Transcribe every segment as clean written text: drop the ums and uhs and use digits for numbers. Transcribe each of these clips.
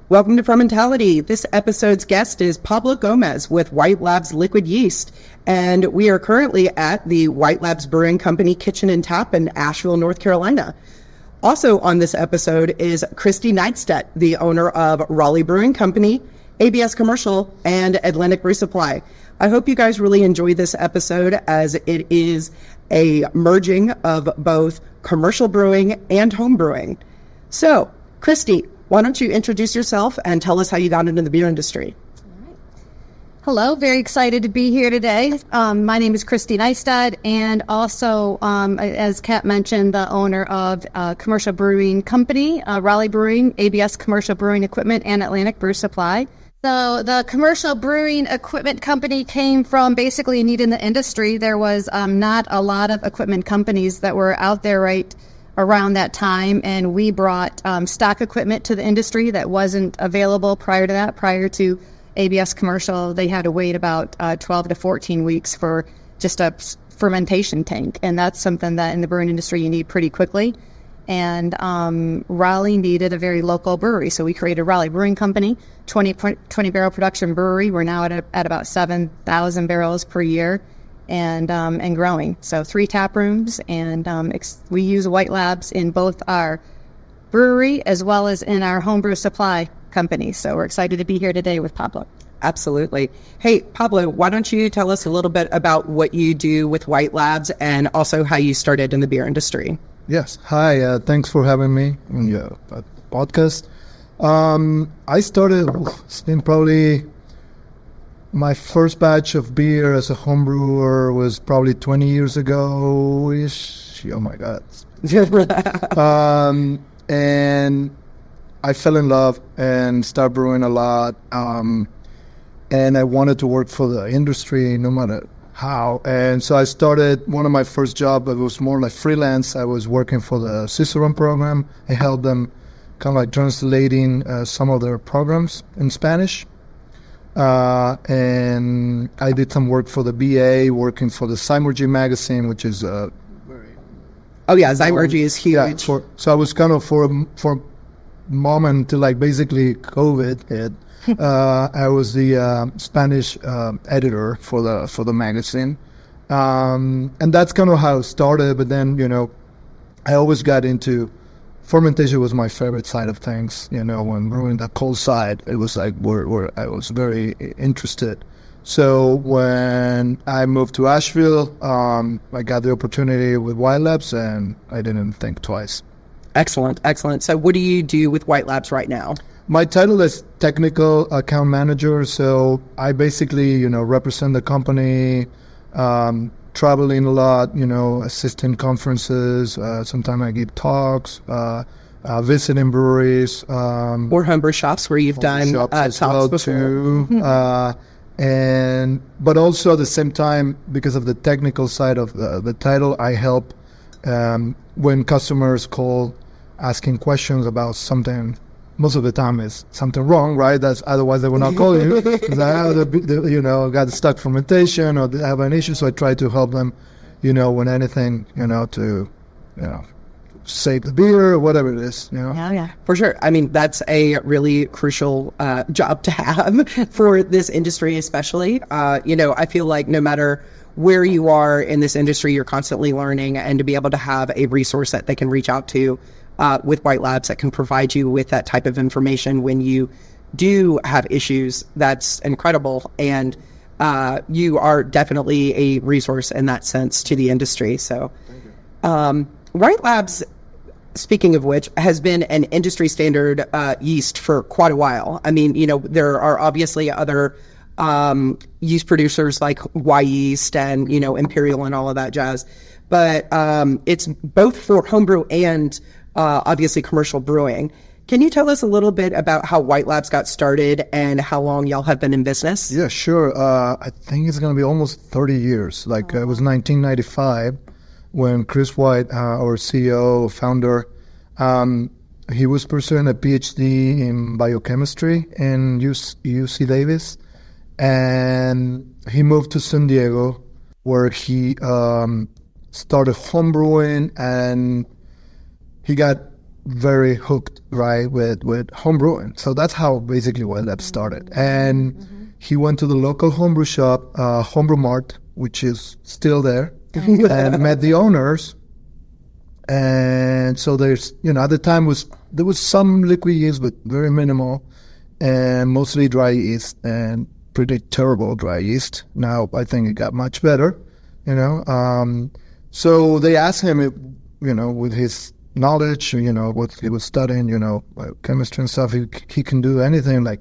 Welcome to Fermentality. This episode's guest is Pablo Gomez with White Labs Liquid Yeast, and we are currently at the White Labs Brewing Company Kitchen and Tap in Asheville, North Carolina. Also on this episode is Kristie Nystedt, the owner of Raleigh Brewing Company, ABS Commercial, and Atlantic Brew Supply. I hope you guys really enjoy this episode, as it is a merging of both commercial brewing and home brewing. So, Kristie, why don't you introduce yourself and tell us how you got into the beer industry? Hello, very excited to be here today. My name is Kristie Nystedt, and also, as Kat mentioned, the owner of Commercial Brewing Company, Raleigh Brewing, ABS Commercial Brewing Equipment, and Atlantic Brew Supply. So the Commercial Brewing Equipment Company came from basically a need in the industry. There was not a lot of equipment companies that were out there right around that time, and we brought stock equipment to the industry that wasn't available prior to that. Prior to ABS Commercial, they had to wait about 12 to 14 weeks for just a fermentation tank, and that's something that in the brewing industry you need pretty quickly. And Raleigh needed a very local brewery, so we created Raleigh Brewing Company, 20 barrel production brewery. We're now at about 7,000 barrels per year. And growing. So 3 tap rooms, and we use White Labs in both our brewery as well as in our homebrew supply company. So we're excited to be here today with Pablo. Absolutely. Hey, Pablo, why don't you tell us a little bit about what you do with White Labs and also how you started in the beer industry? Yes. Hi. Thanks for having me on your podcast. I started, it's been probably... My first batch of beer as a home brewer was probably 20 years ago-ish. Oh, my God. And I fell in love and started brewing a lot. And I wanted to work for the industry no matter how. And so I started one of my first jobs. It was more like freelance. I was working for the Cicerone program. I helped them kind of like translating some of their programs in Spanish. And I did some work for the BA, working for the Zymurgy magazine, which is very... Oh, yeah, Zymurgy is huge. Yeah, so I was kind of, for a moment, till like basically COVID hit, I was the Spanish editor for the magazine. And that's kind of how it started, but then, I always got into... Fermentation was my favorite side of things, when brewing the cold side, it was like where I was very interested. So when I moved to Asheville, I got the opportunity with White Labs, and I didn't think twice. Excellent. So what do you do with White Labs right now? My title is Technical Account Manager, so I basically, represent the company, traveling a lot, assisting conferences. Sometimes I give talks, visiting breweries. Or homebrew shops where you've done talks well before. Too. But also at the same time, because of the technical side of the title, I help when customers call asking questions about something. Most of the time is something wrong, right? Otherwise they will not call you. Because I got stuck fermentation or they have an issue, so I try to help them, when anything, to, save the beer or whatever it is, Yeah, for sure. I mean, that's a really crucial job to have for this industry, especially. I feel like no matter where you are in this industry, you're constantly learning, and to be able to have a resource that they can reach out to with White Labs that can provide you with that type of information when you do have issues, that's incredible. And you are definitely a resource in that sense to the industry. So White Labs, speaking of which, has been an industry standard yeast for quite a while. I mean, there are obviously other yeast producers like Yeast and, Imperial and all of that jazz. But it's both for homebrew and obviously commercial brewing. Can you tell us a little bit about how White Labs got started and how long y'all have been in business? Yeah, sure. I think it's going to be almost 30 years. It was 1995 when Chris White, our CEO, founder, he was pursuing a PhD in biochemistry in UC Davis. And he moved to San Diego, where he started homebrewing, and he got very hooked, right, with homebrewing. So that's how basically White Lab started. And he went to the local homebrew shop, Homebrew Mart, which is still there, and met the owners. And so there's, at the time there was some liquid yeast, but very minimal, and mostly dry yeast, and pretty terrible dry yeast. Now I think it got much better, So they asked him, with his knowledge, what he was studying, chemistry and stuff, he can do anything like,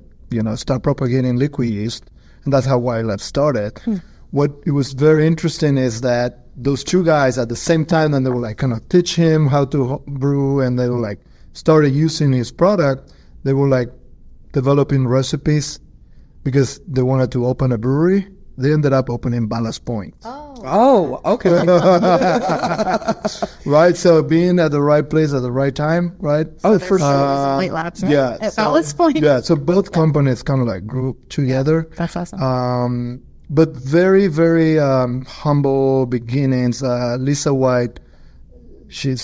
start propagating liquid yeast. And that's how White Lab started. What it was very interesting is that those two guys at the same time, and they were like kind of teach him how to brew, and they were like started using his product. They were like developing recipes because they wanted to open a brewery. They ended up opening Ballast Point. Oh, okay. Right, so being at the right place at the right time, right? Oh, for sure. White Labs, right? Yeah. At Ballast Point. Yeah, so both companies kind of like grew together. That's awesome. But very, very humble beginnings. Lisa White, she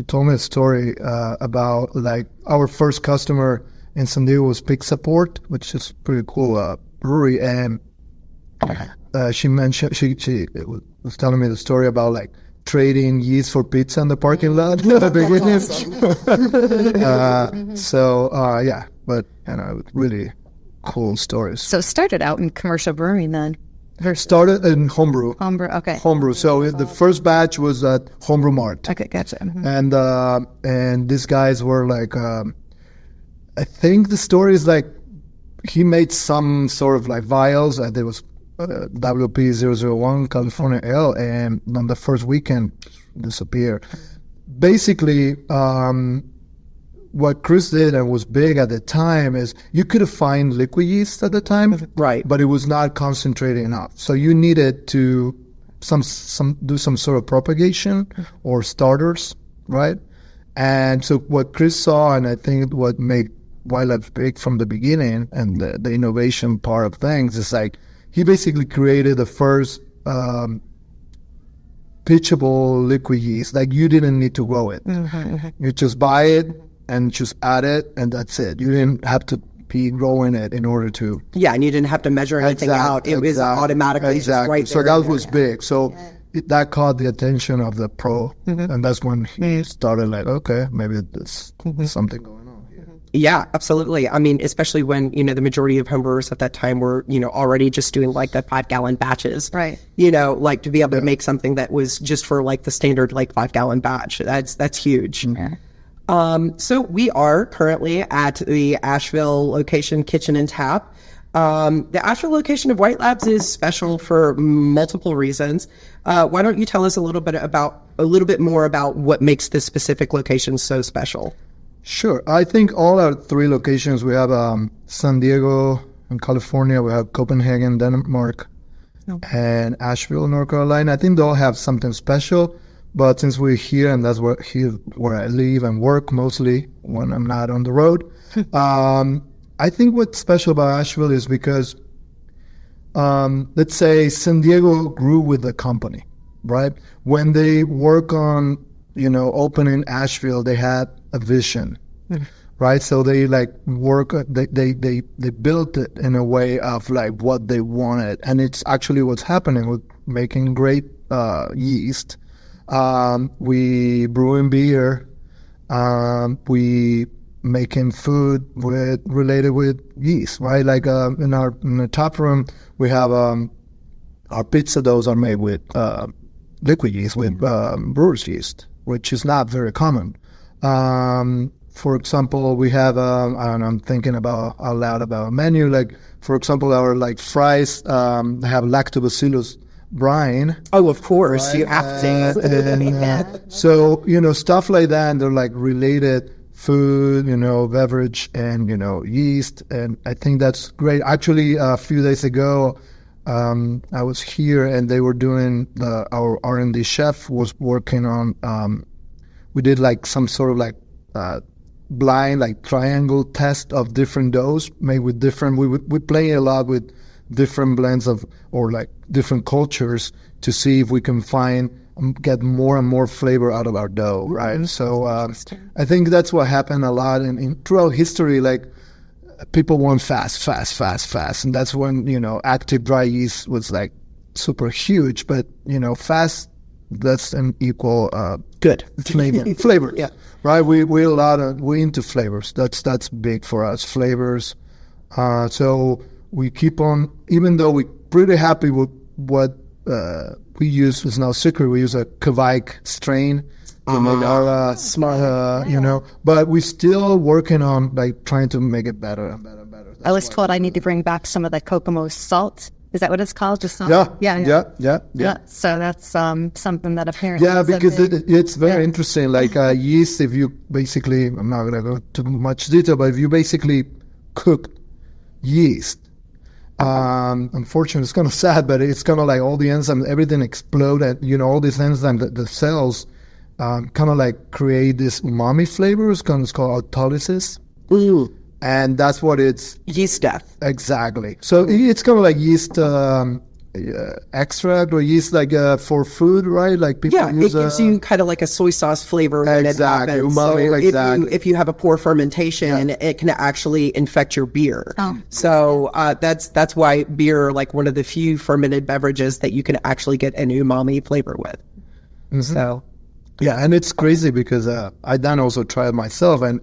told me a story about like our first customer in San Diego was Pizza Port, which is pretty cool brewery, and she mentioned she was telling me the story about like trading yeast for pizza in the parking lot at the beginning. Yeah, but really cool stories. So it started out in commercial brewing then. Started in homebrew. Okay. Homebrew. So the first batch was at Homebrew Mart. Okay, gotcha. And these guys were like, I think the story is like he made some sort of like vials. There was WP001 California Ale, and on the first weekend disappeared. Basically, what Chris did and was big at the time is you could find liquid yeast at the time, right? But it was not concentrated enough, so you needed to do some sort of propagation or starters, right? And so what Chris saw, and I think what made White Lab big from the beginning, and the innovation part of things, is like he basically created the first pitchable liquid yeast. Like you didn't need to grow it; you just buy it and just add it, and that's it. You didn't have to be growing it in order to. Yeah, and you didn't have to measure anything out. It was automatically exactly. right So there that was big. So that caught the attention of the pro, and that's when he started like, okay, maybe there's something going on here. Yeah, absolutely. I mean, especially when, the majority of homebrewers at that time were, already just doing like the 5-gallon batches. Right. Like to be able to make something that was just for like the standard like 5-gallon batch. That's huge. Yeah. So we are currently at the Asheville location, Kitchen and Tap. The Asheville location of White Labs is special for multiple reasons. Why don't you tell us a little bit more about what makes this specific location so special? Sure. I think all our three locations, we have San Diego in California, we have Copenhagen, Denmark, and Asheville, North Carolina. I think they all have something special. But since we're here, and that's where I live and work mostly when I'm not on the road, I think what's special about Asheville is because, let's say San Diego grew with the company, right? When they work on, opening Asheville, they had a vision, right? So they like work, they built it in a way of like what they wanted. And it's actually what's happening with making great yeast. We brewing beer, we making food related with yeast, right? Like in the tap room, we have our pizza doughs are made with liquid yeast, with brewer's yeast, which is not very common. For example, we have I'm thinking out loud about a menu. Like for example, our like fries have lactobacillus brine. Oh, of course, right? You have to. So stuff like that, and they're like related food, beverage, and yeast, and I think that's great. Actually, a few days ago, I was here, and they were doing our R&D chef was working on. We did like some sort of like blind like triangle test of different doughs made with different. We play a lot with different blends of or like different cultures to see if we can find get more and more flavor out of our dough, right? So I think that's what happened a lot in throughout history. Like people want fast, and that's when active dry yeast was like super huge. But fast, that's an equal Good flavor, yeah. Right? We into flavors. That's big for us, flavors. So we keep on, even though we're pretty happy with what we use. Is no secret. We use a Kvike strain. Smart. But we're still working on like trying to make it better and better and better. I was told I need to bring back some of the Kokomo salt. Is that what it's called? Just salt? Yeah. So that's something that apparently. Yeah, because it's very interesting. Like yeast, if you basically, I'm not gonna go too much detail, but if you basically cook yeast, unfortunately, it's kind of sad, but it's kind of like all the enzymes, everything explode, and all these enzymes, the cells, kind of like create this umami flavors. It's called autolysis. Ooh. And that's what it's... Yeast death. Exactly. So it's kind of like yeast extract or yeast like for food, right? Like people use... it gives you kind of like a soy sauce flavor when exactly. it happens. Umami, so if you have a poor fermentation, it can actually infect your beer. Oh. So that's why beer, like one of the few fermented beverages that you can actually get an umami flavor with. Mm-hmm. So... Yeah, and it's crazy because I then also tried myself, and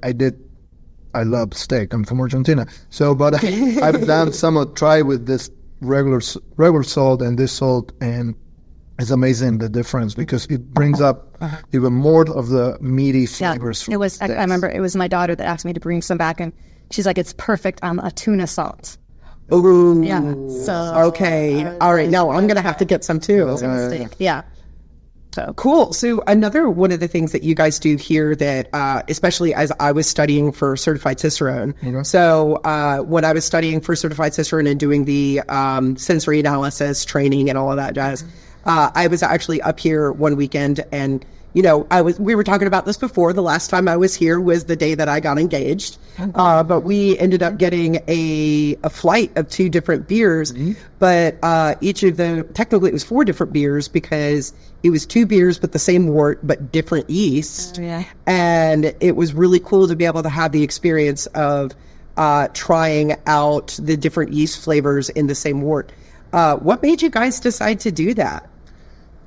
I love steak. I'm from Argentina. So, but I've done try with this regular salt and this salt, and it's amazing the difference because it brings up even more of the meaty flavors. Yeah, it was. I remember it was my daughter that asked me to bring some back, and she's like, "It's perfect on a tuna salt." Ooh. Yeah. So okay. All right. Now I'm gonna have to get some too. Yeah. So cool. So another one of the things that you guys do here that, especially as I was studying for Certified Cicerone. Okay. So when I was studying for Certified Cicerone and doing the sensory analysis training and all of that jazz, I was actually up here one weekend, and we were talking about this before. The last time I was here was the day that I got engaged. But we ended up getting a flight of 2 different beers. Mm-hmm. But each of them, technically it was 4 different beers because it was 2 beers but the same wort but different yeast. Oh, yeah. And it was really cool to be able to have the experience of trying out the different yeast flavors in the same wort. What made you guys decide to do that?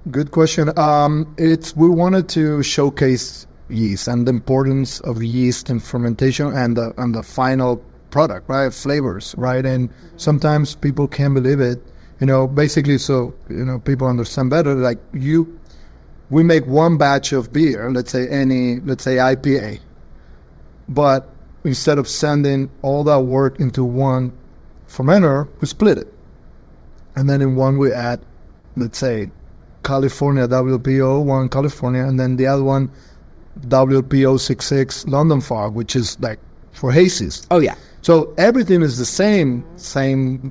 Good question. We wanted to showcase yeast and the importance of yeast in fermentation and the final product, right? Flavors, right? And sometimes people can't believe it, basically. So people understand better. Like we make one batch of beer, let's say IPA, but instead of sending all that work into one fermenter, we split it, and then in one we add, let's say, California WPO, one California, and then the other one WPO 66 London Fog, which is like for hazies. Oh yeah. So everything is the same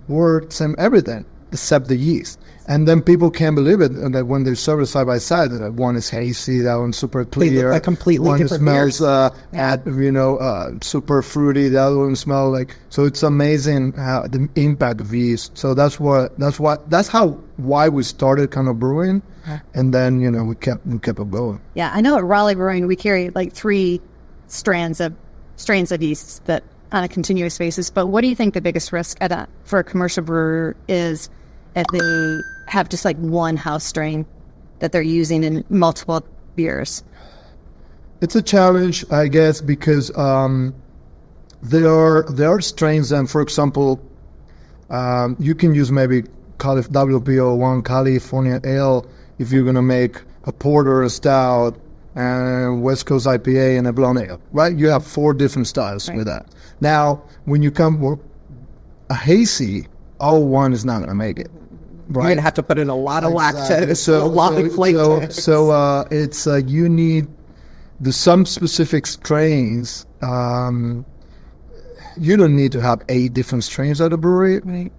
word, same everything except the yeast. And then people can't believe it that when they serve it side by side, that one is hazy, that one's super clear, a completely one different smells super fruity, the other one smells like. So it's amazing how the impact of yeast. So that's why we started kind of brewing, and then we kept it going. Yeah, I know at Raleigh Brewing we carry like 3 strains of yeast that on a continuous basis. But what do you think the biggest risk for a commercial brewer is if they have just like one house strain that they're using in multiple beers? It's a challenge, I guess, because there are strains, and for example, you can use maybe WPO1 California Ale if you're gonna make a porter, a stout, and West Coast IPA and a blonde ale, right? You have 4 different styles with that. Now, when you come with a hazy, one is not gonna make it. Right. You're gonna have to put in a lot of lactose, a lot of flavor. So it's you need some specific strains. You don't need to have 8 different strains at a brewery. Right.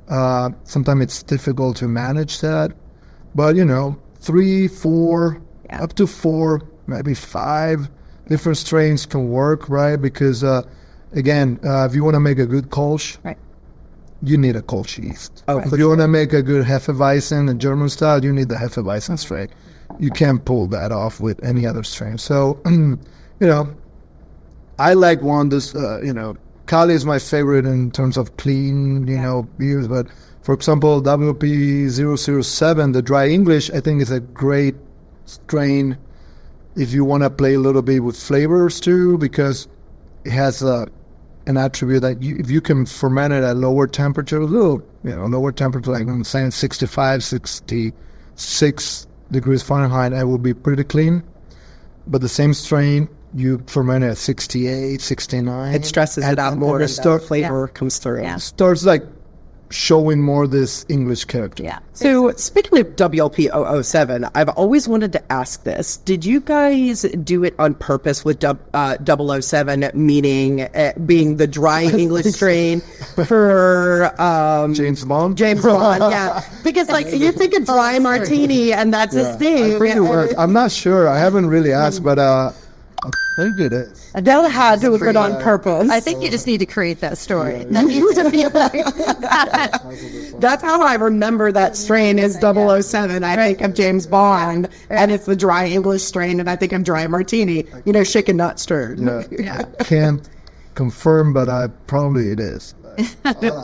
Sometimes it's difficult to manage that, but 3, 4, up to 4, maybe 5 different strains can work, right? Because again, if you want to make a good Kolsch, right, you need a Kolsch yeast. Oh, if you want to make a good Hefeweizen, a German style, you need the Hefeweizen strain. you can't pull that off with any other strain. So, I like one. Cali is my favorite in terms of clean, beers. But for example, WP007, the dry English, I think is a great strain if you want to play a little bit with flavors too, because it has an attribute that if you can ferment it at lower temperature, lower temperature, like I'm saying 65, 66 degrees Fahrenheit, it will be pretty clean. But the same strain, you ferment it at 68, 69. It stresses it out more, and the flavor comes through. Yeah. Starts like showing more this English character. Yeah. So speaking of WLP007, I've always wanted to ask this. Did you guys do it on purpose with 007, meaning being the dry English strain for James Bond? James Bond, yeah. Because you think a dry martini and that's his thing. I think it works. I'm not sure. I haven't really asked, but I think it is. That had to have been on purpose. I think you just need to create that story. That's how I remember that strain is 007. I think of James Bond, and it's the dry English strain, and I think of dry martini. Shaken, not stirred. Yeah. Can't confirm, but probably it is.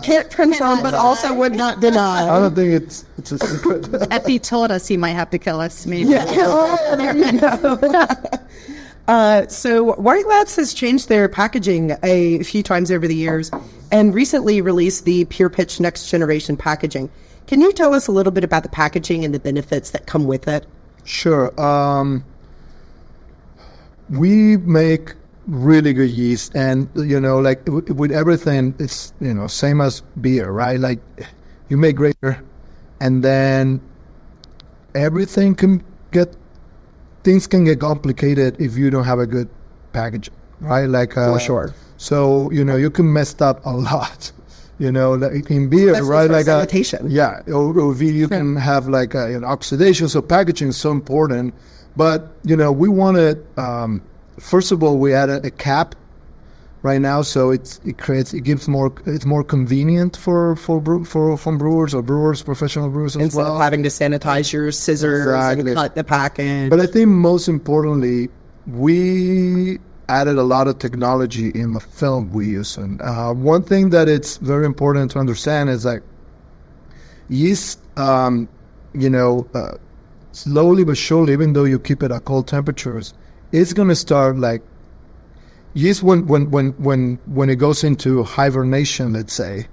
Can't confirm, but also would not deny. I don't think it's a secret. If he told us, he might have to kill us. Maybe. Yeah. Oh, there you go. So White Labs has changed their packaging a few times over the years and recently released the Pure Pitch Next Generation packaging. Can you tell us a little bit about the packaging and the benefits that come with it? Sure. We make really good yeast, and with everything, it's same as beer, right? Like you make great beer, and then things can get complicated if you don't have a good package, right? Like For sure. So you can mess up a lot. Like in beer, especially right? Like sanitation. Yeah, or you can have like oxidation. So packaging is so important. But we wanted. First of all, we added a cap right now, so it's more convenient for brewers or professional brewers as Instead well. of having to sanitize your scissors and cut the package. But I think most importantly, we added a lot of technology in the film we use. And one thing that it's very important to understand is like yeast, slowly but surely, even though you keep it at cold temperatures, it's going to start like yeast when it goes into hibernation, let's say,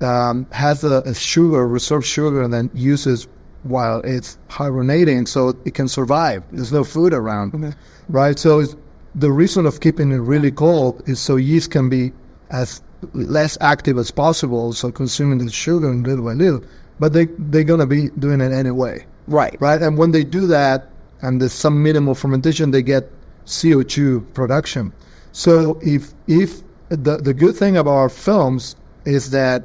has a reserved sugar, and then uses while it's hibernating, so it can survive. There's no food around, right? So the reason of keeping it really cold is so yeast can be as less active as possible, so consuming the sugar little by little. But they're going to be doing it anyway. Right. And when they do that, and there's some minimal fermentation, they get CO2 production. So if the good thing about our films is that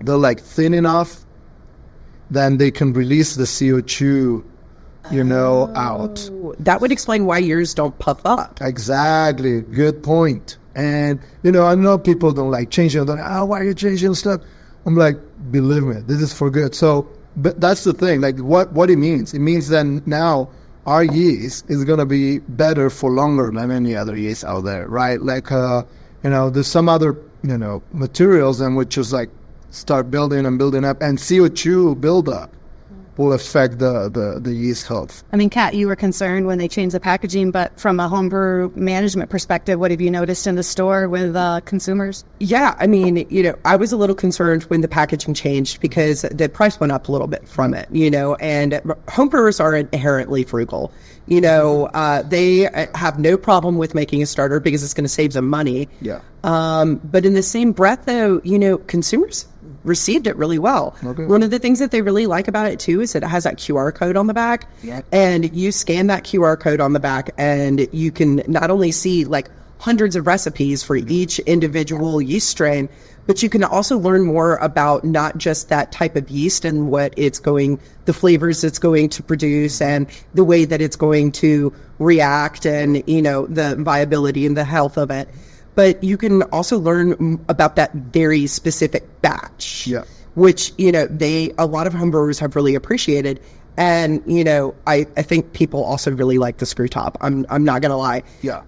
they're like thin enough, then they can release the CO2, out. That would explain why yours don't puff up. Exactly. Good point. And, I know people don't like changing. They're like, why are you changing stuff? I'm like, believe me, this is for good. So, but that's the thing. Like, what it means? It means that now our yeast is going to be better for longer than any other yeast out there, right? Like, there's some other, materials and which just like start building and building up, and CO2 buildup will affect the yeast health. I mean, Kat, you were concerned when they changed the packaging, but from a homebrew management perspective, what have you noticed in the store with consumers? Yeah, I mean, I was a little concerned when the packaging changed because the price went up a little bit from it, and homebrewers are inherently frugal. They have no problem with making a starter because it's going to save them money. Yeah. But in the same breath, though, consumers received it really well. Okay. One of the things that they really like about it too is that it has that QR code on the back. Yep. And you scan that QR code on the back and you can not only see like hundreds of recipes for each individual yeast strain, but you can also learn more about not just that type of yeast and the flavors it's going to produce and the way that it's going to react and, the viability and the health of it. But you can also learn about that very specific batch, which, a lot of homebrewers have really appreciated. And, I think people also really like the screw top. I'm not going to lie. Yeah.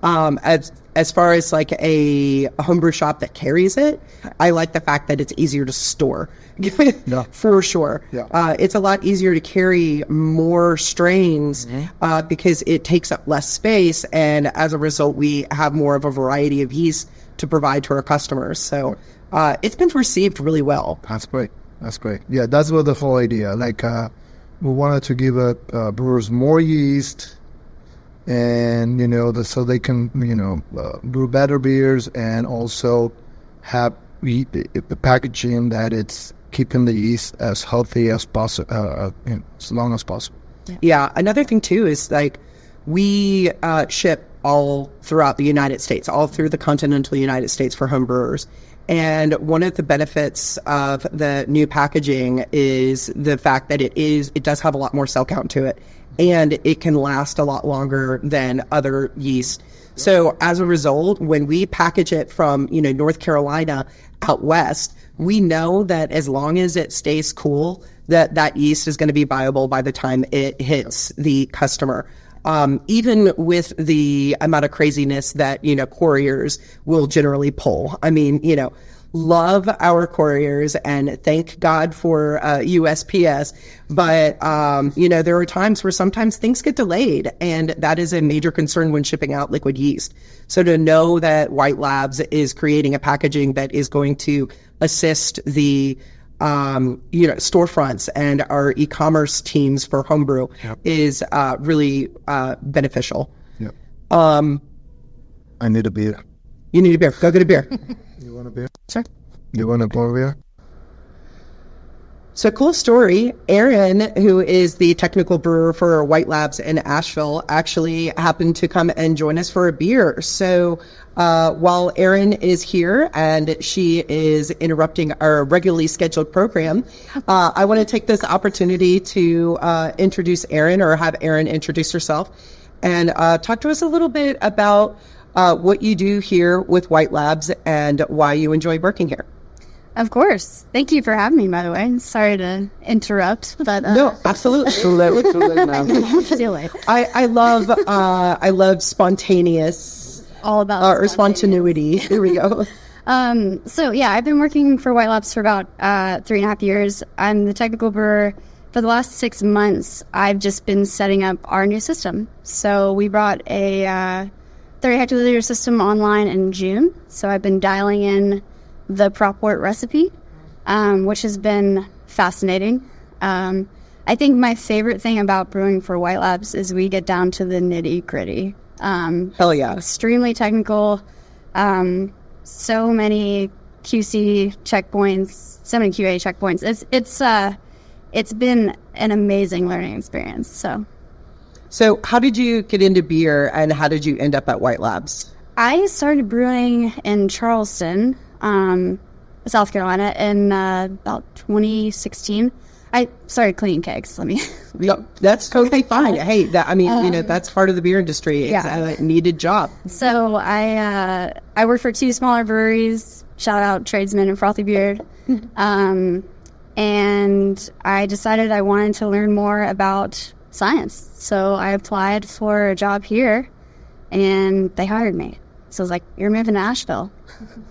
As far as like a homebrew shop that carries it, I like the fact that it's easier to store. Yeah. For sure. Yeah. It's a lot easier to carry more strains because it takes up less space. And as a result, we have more of a variety of yeast to provide to our customers. So it's been received really well. That's great. Yeah, that's what the whole idea. Like, we wanted to give brewers more yeast, and so they can brew better beers, and also have the packaging that it's keeping the yeast as healthy as possible, as long as possible. Yeah. Another thing too is like we ship all throughout the United States, all through the continental United States for home brewers. And one of the benefits of the new packaging is the fact that it does have a lot more cell count to it, and it can last a lot longer than other yeast. So as a result, when we package it from, North Carolina out west, we know that as long as it stays cool, that yeast is going to be viable by the time it hits the customer. Even with the amount of craziness that, couriers will generally pull. I mean, love our couriers and thank God for USPS. But, there are times where sometimes things get delayed, and that is a major concern when shipping out liquid yeast. So to know that White Labs is creating a packaging that is going to assist the storefronts and our e-commerce teams for homebrew is really beneficial. Yep. I need a beer. You need a beer. Go get a beer. You want a beer? Sure. You want a beer? So cool story. Aaron, who is the technical brewer for White Labs in Asheville, actually happened to come and join us for a beer. So while Erin is here and she is interrupting our regularly scheduled program, I want to take this opportunity to introduce Erin, or have Erin introduce herself, and talk to us a little bit about what you do here with White Labs and why you enjoy working here. Of course. Thank you for having me, by the way. Sorry to interrupt, but no, absolutely. Too late now. Too late. I love spontaneous, all about or spontaneity. Here we go. So yeah, I've been working for White Labs for about 3.5 years. I'm the technical brewer. For the last 6 months, I've just been setting up our new system. So we brought a 30 hectoliter system online in June. So I've been dialing in the prop wort recipe, which has been fascinating. I think my favorite thing about brewing for White Labs is we get down to the nitty gritty. Hell yeah. Extremely technical. So many QC checkpoints, so many QA checkpoints. It's been an amazing learning experience. So how did you get into beer, and how did you end up at White Labs? I started brewing in Charleston, South Carolina, in about 2016. I started cleaning kegs. Yep, that's totally fine. Hey, that's part of the beer industry. It's a needed job. So I worked for 2 smaller breweries. Shout out Tradesman and Frothy Beard. And I decided I wanted to learn more about science. So I applied for a job here, and they hired me. So I was like, "You're moving to Asheville."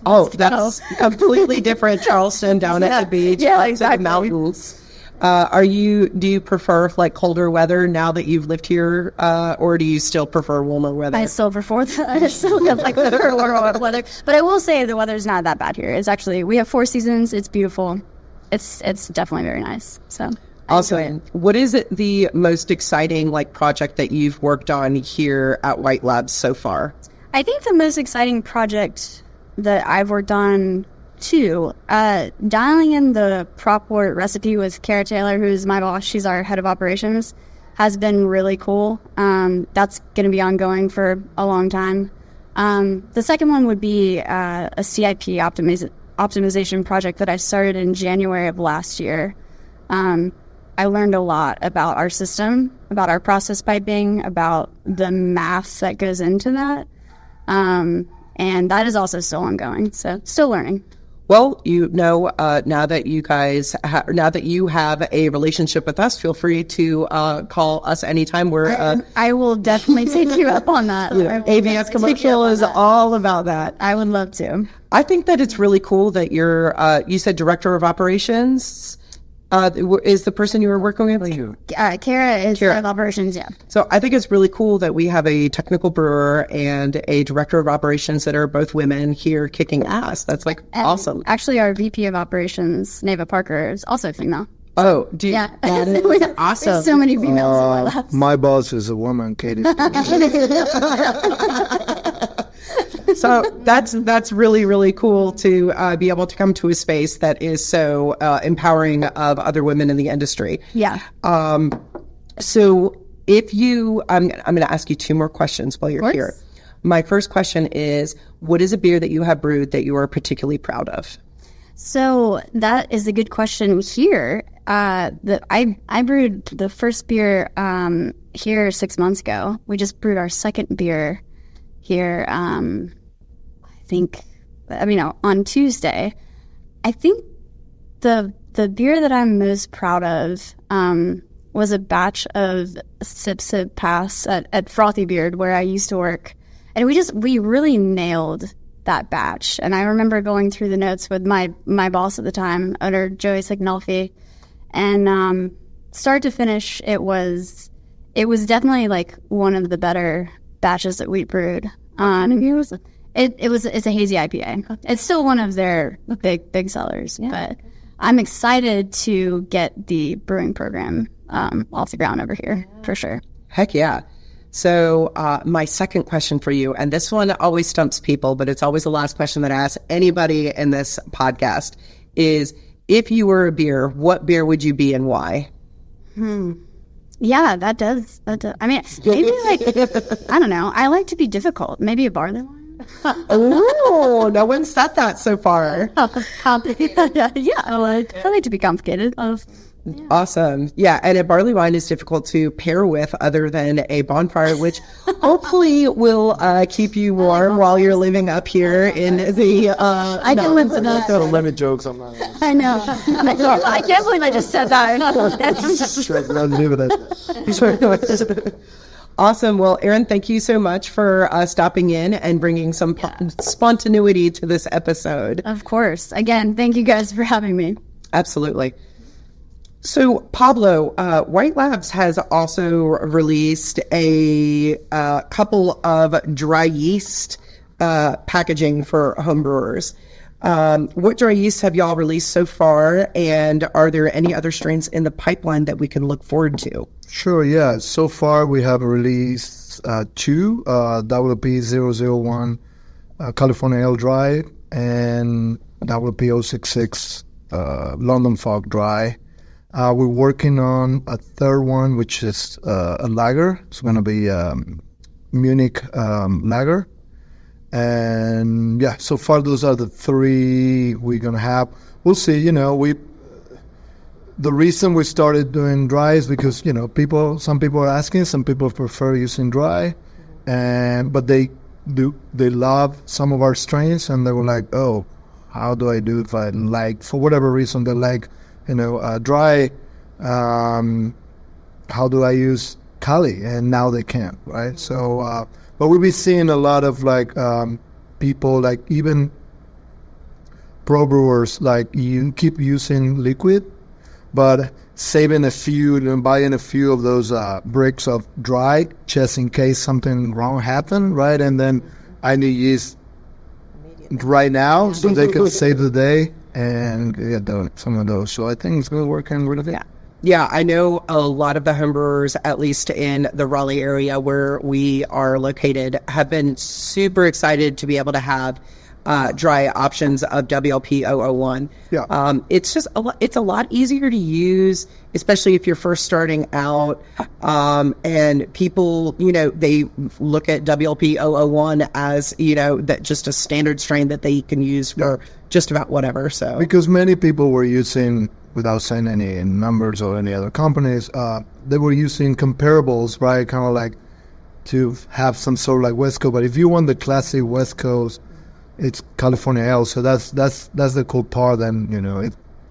Oh, that's completely different. Charleston down at the beach, exactly. The mountains. Do you prefer like colder weather now that you've lived here, or do you still prefer warmer weather? I still prefer like warmer weather. But I will say the weather's not that bad here. It's actually, we have 4 seasons. It's beautiful. It's definitely very nice. So awesome. What is the most exciting project that you've worked on here at White Labs so far? I think the most exciting project that I've worked on too, dialing in the prop wort recipe with Kara Taylor, who's my boss. She's our head of operations, has been really cool. That's going to be ongoing for a long time. The second one would be a CIP optimization project that I started in January of last year. I learned a lot about our system, about our process piping, about the math that goes into that. And that is also still ongoing, so still learning. Well, now that you have a relationship with us, feel free to call us anytime. I will definitely take you up on that. ABS commercial is all about that. I would love to. I think that it's really cool that you said director of operations. Is the person you were working with? Kara is Director of operations, yeah. So I think it's really cool that we have a technical brewer and a director of operations that are both women here kicking ass. That's awesome. Actually, our VP of operations, Neva Parker, is also a female. Oh, yeah. That is awesome. There's so many females. My boss is a woman, Katie. So that's really, really cool to be able to come to a space that is so empowering of other women in the industry. Yeah. So I'm going to ask you two more questions while you're here. My first question is, what is a beer that you have brewed that you are particularly proud of? So that is a good question here. I brewed the first beer here 6 months ago. We just brewed our second beer here, on Tuesday. I think the beer that I'm most proud of was a batch of Sip Sip Pass at Frothy Beard, where I used to work. And we really nailed that batch. And I remember going through the notes with my boss at the time, owner Joey Signolfi, and start to finish, it was definitely like one of the better batches that we brewed. It's a hazy IPA. It's still one of their big sellers, but I'm excited to get the brewing program off the ground over here for sure. Heck yeah. So my second question for you, and this one always stumps people, but it's always the last question that I ask anybody in this podcast, is if you were a beer, what beer would you be and why? Yeah, that does. I mean, maybe I don't know. I like to be difficult. Maybe a barley wine. Oh, no one said that so far. Yeah, I like to be complicated. Yeah. Awesome. Yeah, and a barley wine is difficult to pair with other than a bonfire, which hopefully will keep you warm while you're living up here in the... I can live with that. Don't limit jokes. I'm not... I know. I can't believe I just said that. Awesome. Well, Erin, thank you so much for stopping in and bringing some spontaneity to this episode. Of course. Again, thank you guys for having me. Absolutely. So, Pablo, White Labs has also released a couple of dry yeast packaging for homebrewers. What dry yeast have y'all released so far, and are there any other strains in the pipeline that we can look forward to? Sure, yeah. So far, we have released two, WP001 California Ale Dry and WP066 London Fog Dry. We're working on a third one, which is a lager. It's going to be Munich lager. And yeah, so far those are the three we're going to have. We'll see, the reason we started doing dry is because, some people are asking, some people prefer using dry, but they love some of our strains, and they were like, oh, how do I do if I like, for whatever reason, they like, dry, how do I use Cali? And now they can, right? So, but we'll be seeing a lot of people, even pro brewers, you keep using liquid, but saving a few and buying a few of those bricks of dry just in case something wrong happened, right? And then I need yeast right now so they can save the day and get some of those. So I think it's going to work in really good. Yeah, I know a lot of the homebrewers, at least in the Raleigh area where we are located, have been super excited to be able to have dry options of WLP001. Yeah. It's a lot easier to use, especially if you're first starting out. And people, they look at WLP001 as, that just a standard strain that they can use for just about whatever. So because many people were using, without saying any numbers or any other companies, they were using comparables, right? Kind of to have some sort of West Coast. But if you want the classic West Coast, it's California ale. So that's the cool part. And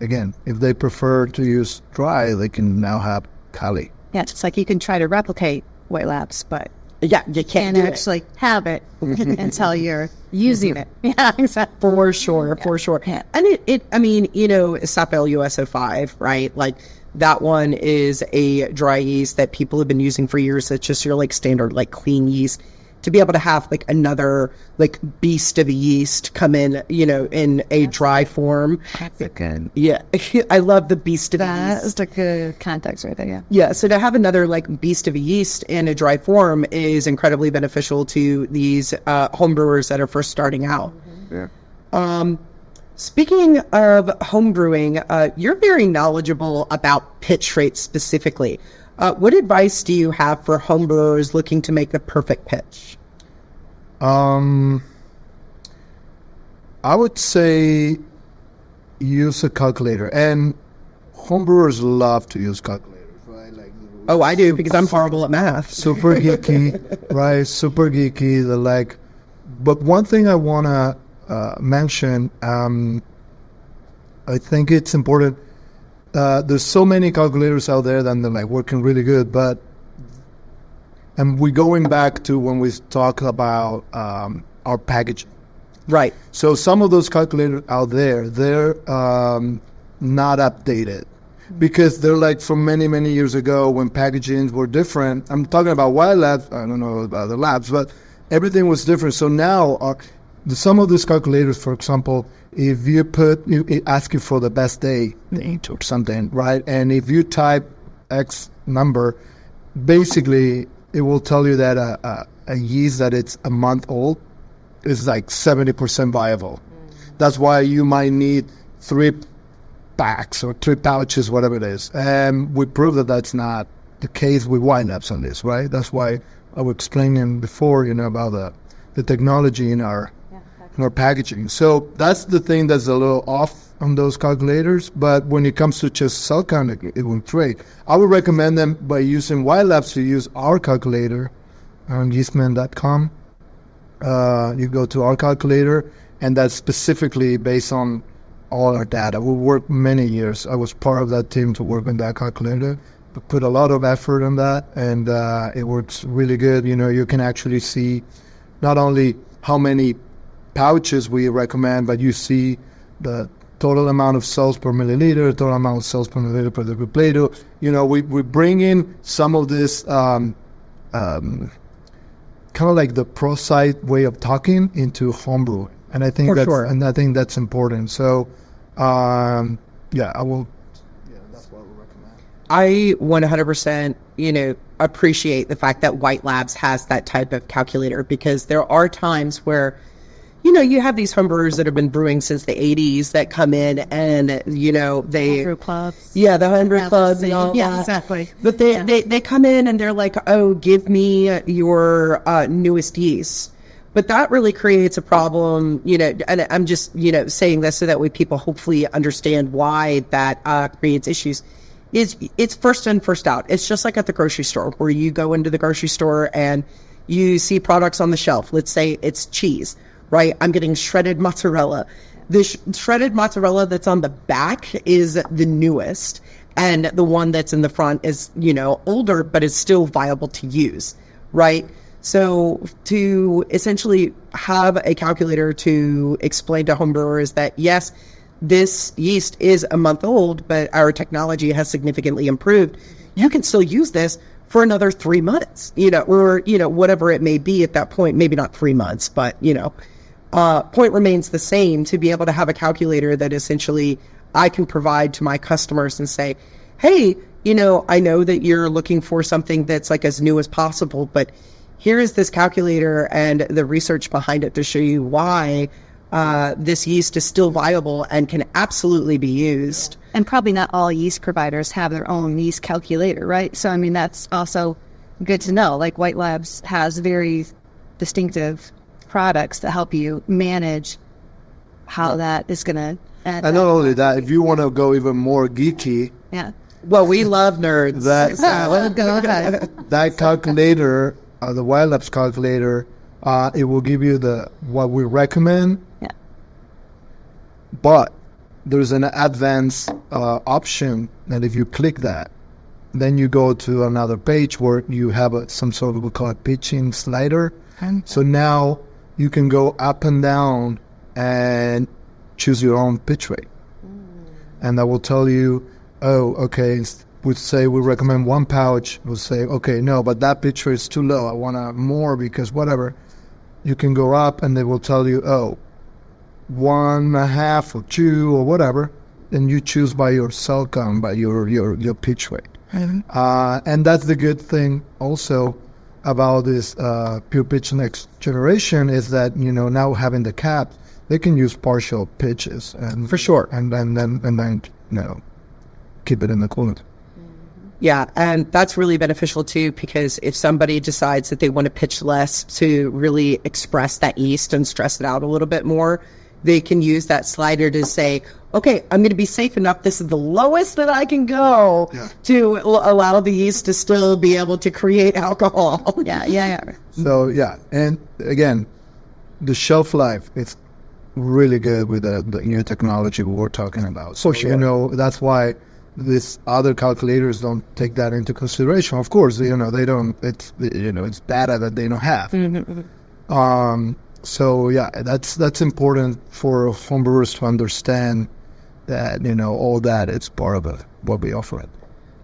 if they prefer to use dry, they can now have Cali. Yeah, it's like you can try to replicate White Labs, but Yeah, you can't and actually have it until you're using it. Yeah, exactly. For sure. Yeah. And Sapel USO5, right? Like that one is a dry yeast that people have been using for years. It's just your like standard, like clean yeast. To be able to have like another like beast of a yeast come in, in a dry form. That's a good. Yeah. I love the beast of a yeast. That's a good context right there, yeah. Yeah, so to have another like beast of a yeast in a dry form is incredibly beneficial to these homebrewers that are first starting out. Yeah. Speaking of homebrewing, you're very knowledgeable about pitch rates specifically. What advice do you have for homebrewers looking to make the perfect pitch? I would say use a calculator, and homebrewers love to use calculators, right? Like, oh, I do, because I'm horrible at math. Super geeky, right? Super geeky. But one thing I want to mention, I think it's important. There's so many calculators out there that they're like working really good, and we're going back to when we talk about our packaging. Right. So some of those calculators out there, they're not updated because they're like from many, many years ago when packagings were different. I'm talking about White Labs. I don't know about the labs, but everything was different. So now some of these calculators, for example, if you it asks you for the best date or something, right? And if you type X number, basically it will tell you that a yeast that it's a month old is like 70% viable. That's why you might need 3 packs or 3 pouches, whatever it is. And we prove that that's not the case with White Labs on this, right? That's why I was explaining before, about the technology in our packaging. So that's the thing that's a little off on those calculators. But when it comes to just cell count, it will trade. I would recommend them by using White Labs to use our calculator on yeastman.com. You go to our calculator, and that's specifically based on all our data. We worked many years. I was part of that team to work on that calculator. We put a lot of effort on that, and it works really good. You can actually see not only how many pouches we recommend, but you see the total amount of cells per milliliter, total amount of cells per milliliter per liquid Play-Doh. We bring in some of this kind of like the pro side way of talking into homebrew, and I think that's important. So, I will. Yeah, that's what I would recommend. I 100%, appreciate the fact that White Labs has that type of calculator, because there are times where you have these homebrewers that have been brewing since the 80s that come in and, they... Homebrew clubs. Yeah, the homebrew clubs and all yeah, that. exactly. But they come in and they're like, oh, give me your newest yeast. But that really creates a problem, and I'm just, saying this so that way people hopefully understand why that creates issues. It's first in, first out. It's just like at the grocery store, where you go into the grocery store and you see products on the shelf. Let's say it's cheese. Right, I'm getting shredded mozzarella. The shredded mozzarella that's on the back is the newest, and the one that's in the front is, older, but is still viable to use, right? So to essentially have a calculator to explain to homebrewers that, yes, this yeast is a month old, but our technology has significantly improved, you can still use this for another 3 months, or, whatever it may be at that point. Maybe not 3 months, but, point remains the same, to be able to have a calculator that essentially I can provide to my customers and say, hey, I know that you're looking for something that's like as new as possible, but here is this calculator and the research behind it to show you why this yeast is still viable and can absolutely be used. And probably not all yeast providers have their own yeast calculator, right? So, that's also good to know. Like White Labs has very distinctive products to help you manage how that is going to... And not only that, if you want to go even more geeky... Yeah. Well, we love nerds. Go ahead. That calculator, the White Labs calculator, It will give you what we recommend. Yeah. But there's an advanced option that if you click that, then you go to another page where you have some sort of, we call it pitching slider. So now you can go up and down and choose your own pitch rate. And that will tell you, oh, okay, we'd say we recommend 1 pouch. We'll say, okay, no, but that pitch rate is too low. I want more because whatever. You can go up and they will tell you, oh, 1.5 or 2 or whatever. And you choose by your cell count, by your pitch rate. And that's the good thing also about this Pure Pitch Next Generation is that, now having the cap, they can use partial pitches and For sure. and then keep it in the coolant. Yeah, and that's really beneficial too, because if somebody decides that they want to pitch less to really express that yeast and stress it out a little bit more, they can use that slider to say, okay, I'm going to be safe enough. This is the lowest that I can go to allow the yeast to still be able to create alcohol. Yeah. So, yeah. And again, the shelf life, it's really good with the new technology we're talking about. So, that's why these other calculators don't take that into consideration. Of course, they don't, it's data that they don't have. So yeah, that's important for homebrewers to understand that, all that it's part of what we offer it.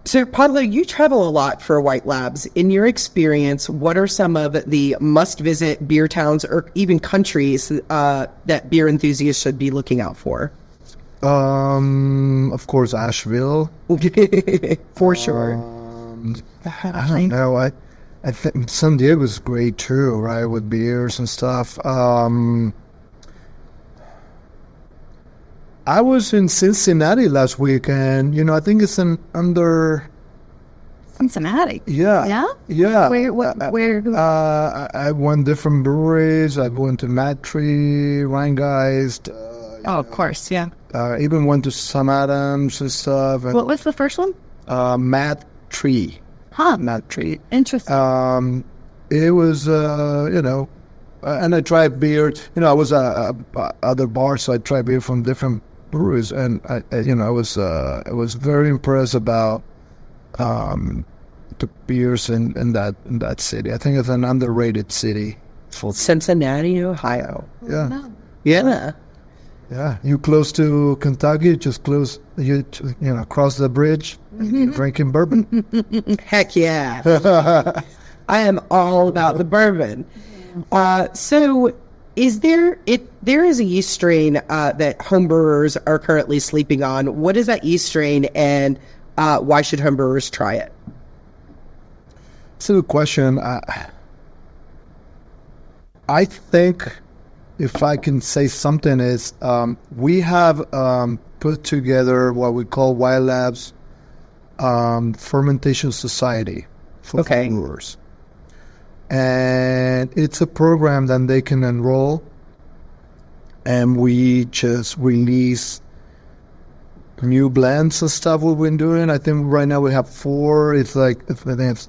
So Pablo, you travel a lot for White Labs. In your experience, what are some of the must-visit beer towns or even countries that beer enthusiasts should be looking out for? Of course, Asheville. For sure. I don't know. I think San Diego's great too, right, with beers and stuff. I was in Cincinnati last week, and I think it's under Cincinnati. Yeah. Where? I went different breweries. I went to Mad Tree, Rheingeist. Of course, yeah. Even went to Sam Adams and stuff. And, What was the first one? Mad Tree. Mad Tree. Interesting. It was, and I tried beer. I was other bars, so I tried beer from different breweries, and I was very impressed about the beers in that city. I think it's an underrated city. Cincinnati, Ohio. Yeah. No. Yeah. Yeah, you close to Kentucky, just close, cross the bridge, drinking bourbon. Heck yeah. I am all about the bourbon. So there is a yeast strain that homebrewers are currently sleeping on. What is that yeast strain, and why should homebrewers try it? It's a good question. I think, if I can say something, is we have put together what we call White Labs Fermentation Society for brewers. And it's a program that they can enroll, and we just release new blends and stuff we've been doing. I think right now we have 4. I think it's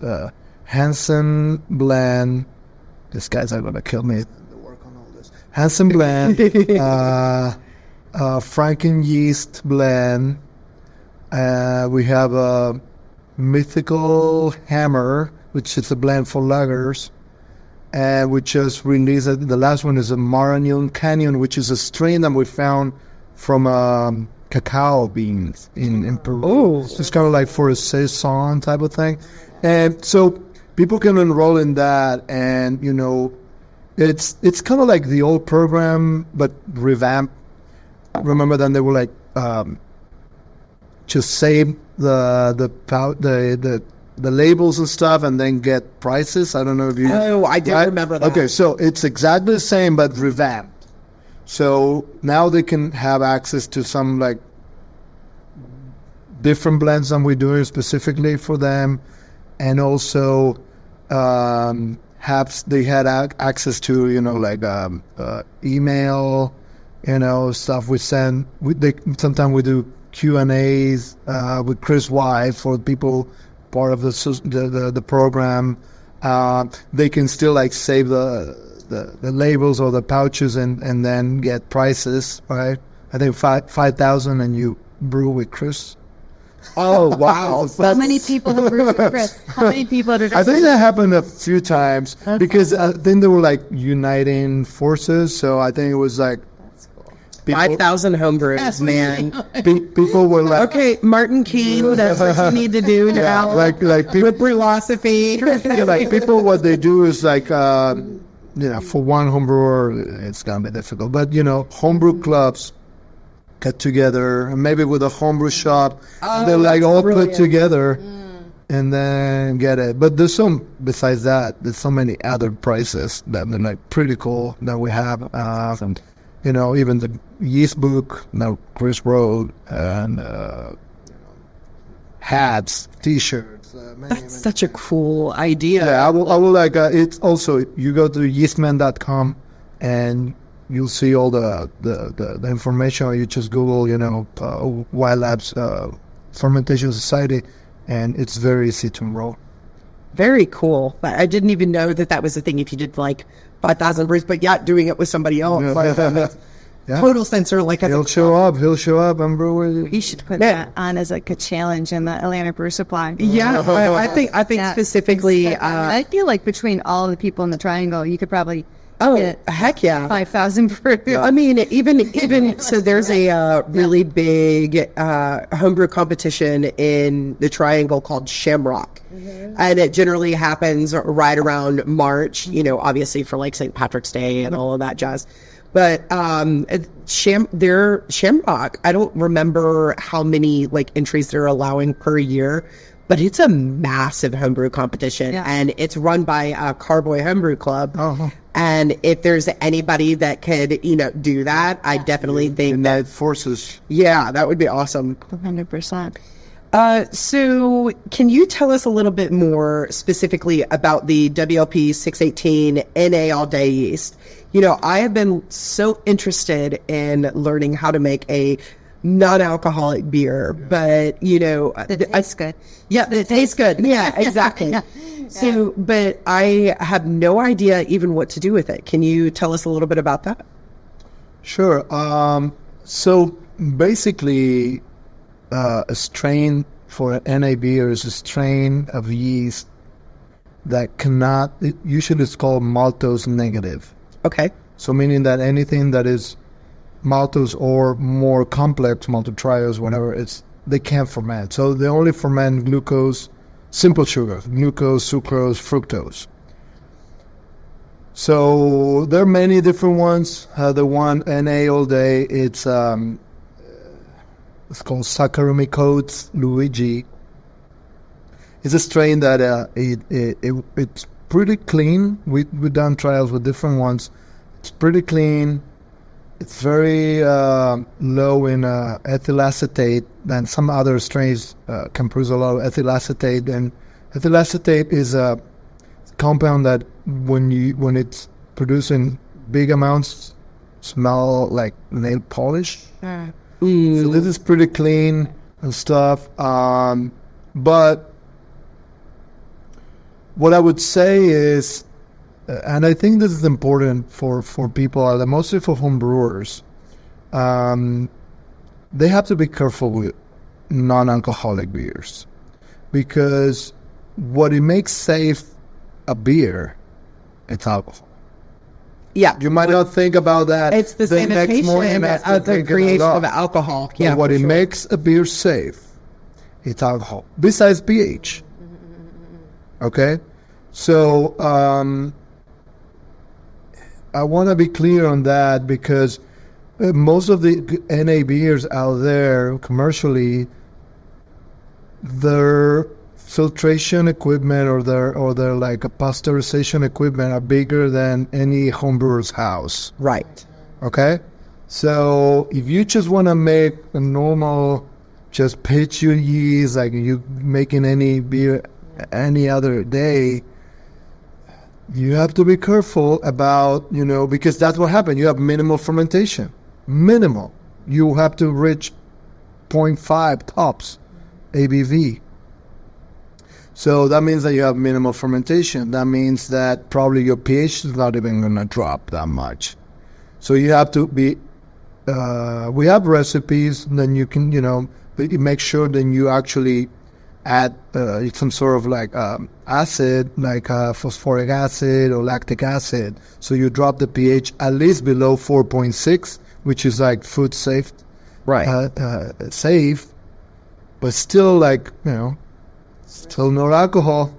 Hansen blend. These guys are going to kill me. Hansen blend, Franken yeast blend. We have a Mythical Hammer, which is a blend for lagers. And we just released it. The last one is a Marañón Canyon, which is a strain that we found from cacao beans in Peru. Oh. It's kind of like for a saison type of thing. And so people can enroll in that, and, it's kind of like the old program, but revamped. Remember then they were like, just save the labels and stuff, and then get prices. I don't know if you. Oh, I do remember that. Okay, so it's exactly the same but revamped. So now they can have access to some like different blends than we're doing specifically for them, and also they had access to email, stuff we send. Sometimes we do Q&As with Chris White for people part of the program. They can still save the the labels or the pouches and then get prices, right? I think 5,000 and you brew with Chris. Oh, wow. How many people have brewed with Chris? How many people did I think that happened a few times because then they were like uniting forces. So I think it was like 5,000 homebrews, man. People were like, Okay, Martin King, that's what you need to do now. like people, With philosophy. like people, what they do is like, for one homebrewer, it's gonna be difficult. But homebrew clubs get together, and maybe with a homebrew shop, they're like all brilliant. put together, and then get it. But there's besides that, there's so many other prices that are like pretty cool that we have. Even the Yeast book that Chris wrote, and hats, T-shirts. That's such a cool idea. Yeah, I will like. It's also, you go to yeastman.com and you'll see all the information. Or you just Google, Wild Labs Fermentation Society, and it's very easy to enroll. Very cool. I didn't even know that was a thing if you did like 5,000 brews, but doing it with somebody else. Yeah. Total sensor. Like He'll show up and brew with you. You should put that on as like a challenge in the Atlantic Brew Supply. Yeah, I think specifically. I feel like between all the people in the triangle, you could probably get heck yeah. 5,000 brews. I mean, even so, there's a really big homebrew competition in the Triangle called Shamrock, and it generally happens right around March. Obviously for like St. Patrick's Day and all of that jazz. But Shamrock, I don't remember how many like entries they're allowing per year, but it's a massive homebrew competition, and it's run by Carboy Homebrew Club. Uh-huh. And if there's anybody that could, do that, I definitely think that forces. Yeah, that would be awesome. 100%. So can you tell us a little bit more specifically about the WLP 618 NA all day yeast? I have been so interested in learning how to make a non-alcoholic beer, but It tastes good. Yeah, it tastes good. Yeah, exactly. So, but I have no idea even what to do with it. Can you tell us a little bit about that? Sure. So basically, a strain for an NA beer is a strain of yeast that usually it's called maltose negative. Okay. So meaning that anything that is maltose or more complex, maltotriose, whatever, they can't ferment. So they only ferment glucose, simple sugar, glucose, sucrose, fructose. So there are many different ones. The one NA all day, it's called Saccharomyces Luigi. It's a strain that it's pretty clean. We've done trials with different ones. It's pretty clean. It's very low in ethyl acetate, and some other strains can produce a lot of ethyl acetate. And ethyl acetate is a compound that when it's produced in big amounts, smell like nail polish. So this is pretty clean and stuff. But what I would say is, and I think this is important for people, mostly for home brewers, they have to be careful with non-alcoholic beers, because what it makes safe a beer, it's alcohol. Yeah. You might not think about that. It's the sanitation of the creation of alcohol. Yeah, what it makes a beer safe, it's alcohol, besides pH. Okay? So, I want to be clear on that, because most of the NA beers out there commercially, their filtration equipment or their like a pasteurization equipment are bigger than any homebrewer's house. Right. Okay? So if you just want to make a normal, just pitch your yeast like you making any beer any other day, you have to be careful about, because that's what happened. You have minimal fermentation. Minimal. You have to reach 0.5 tops ABV. So that means that you have minimal fermentation. That means that probably your pH is not even going to drop that much. So you have to be, we have recipes, then you can, but you make sure then you actually add some sort of like acid, like phosphoric acid or lactic acid. So you drop the pH at least below 4.6, which is like food safe. Right. Safe, but still like, still no alcohol.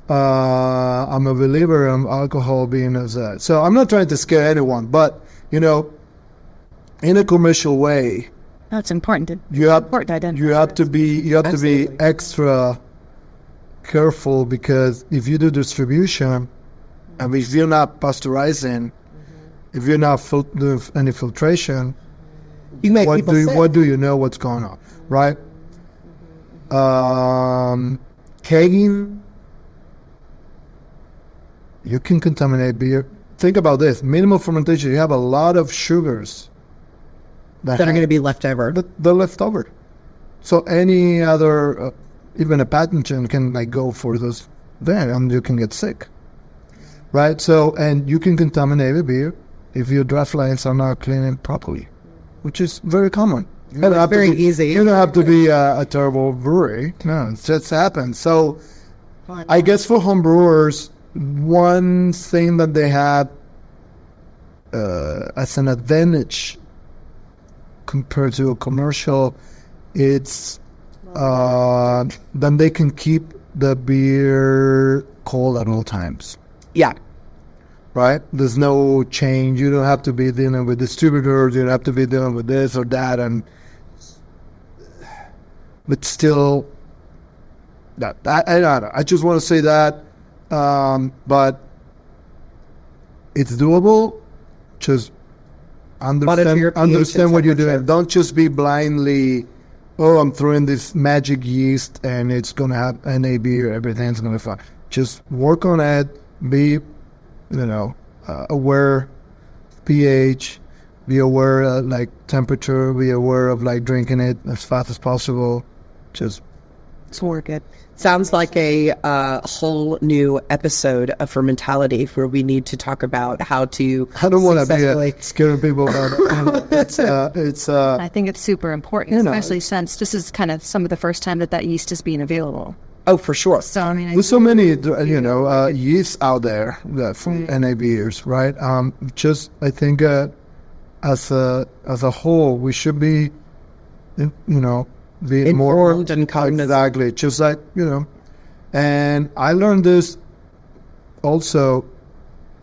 I'm a believer in alcohol being as a, so I'm not trying to scare anyone, but in a commercial way, That's important. you have Important to identify. you have to be Absolutely. extra careful, because if you do distribution, I mean, if you're not pasteurizing, if you're not doing any filtration, You make people sick. what do you know what's going on, right? Kegging, you can contaminate beer. Think about this: minimal fermentation. You have a lot of sugars that are going to be left over. they're left over. So any other, even a pathogen can like go for those there, and you can get sick, right? So, and you can contaminate the beer if your draft lines are not cleaned properly, which is very common. You don't have to Very be- easy. You don't have to be a terrible brewery. No, it just happens. So, I guess for home brewers, one thing that they have as an advantage compared to a commercial, it's then they can keep the beer cold at all times, Yeah. right? There's no change. You don't have to be dealing with distributors. You don't have to be dealing with this or that, but still, I don't know. I just want to say that, but it's doable. Just Monitor your pH understand and what you're temperature. doing. Don't just be blindly, I'm throwing this magic yeast and it's going to have NAB or everything's going to be fine. Just work on it. Be, aware pH. Be aware like temperature. Be aware of like drinking it as fast as possible. Just It's more good. Sounds like a whole new episode of Fermentality where we need to talk about how to I don't want to successfully- be scaring people about it. It's I think it's super important, You know. especially since this is kind of some of the first time that yeast is being available. Oh, for sure. So, I mean, there's so many yeasts out there that from NABers, right? Just I think as a whole, we should be, be more Informed and cognizant. Exactly, just like and I learned this also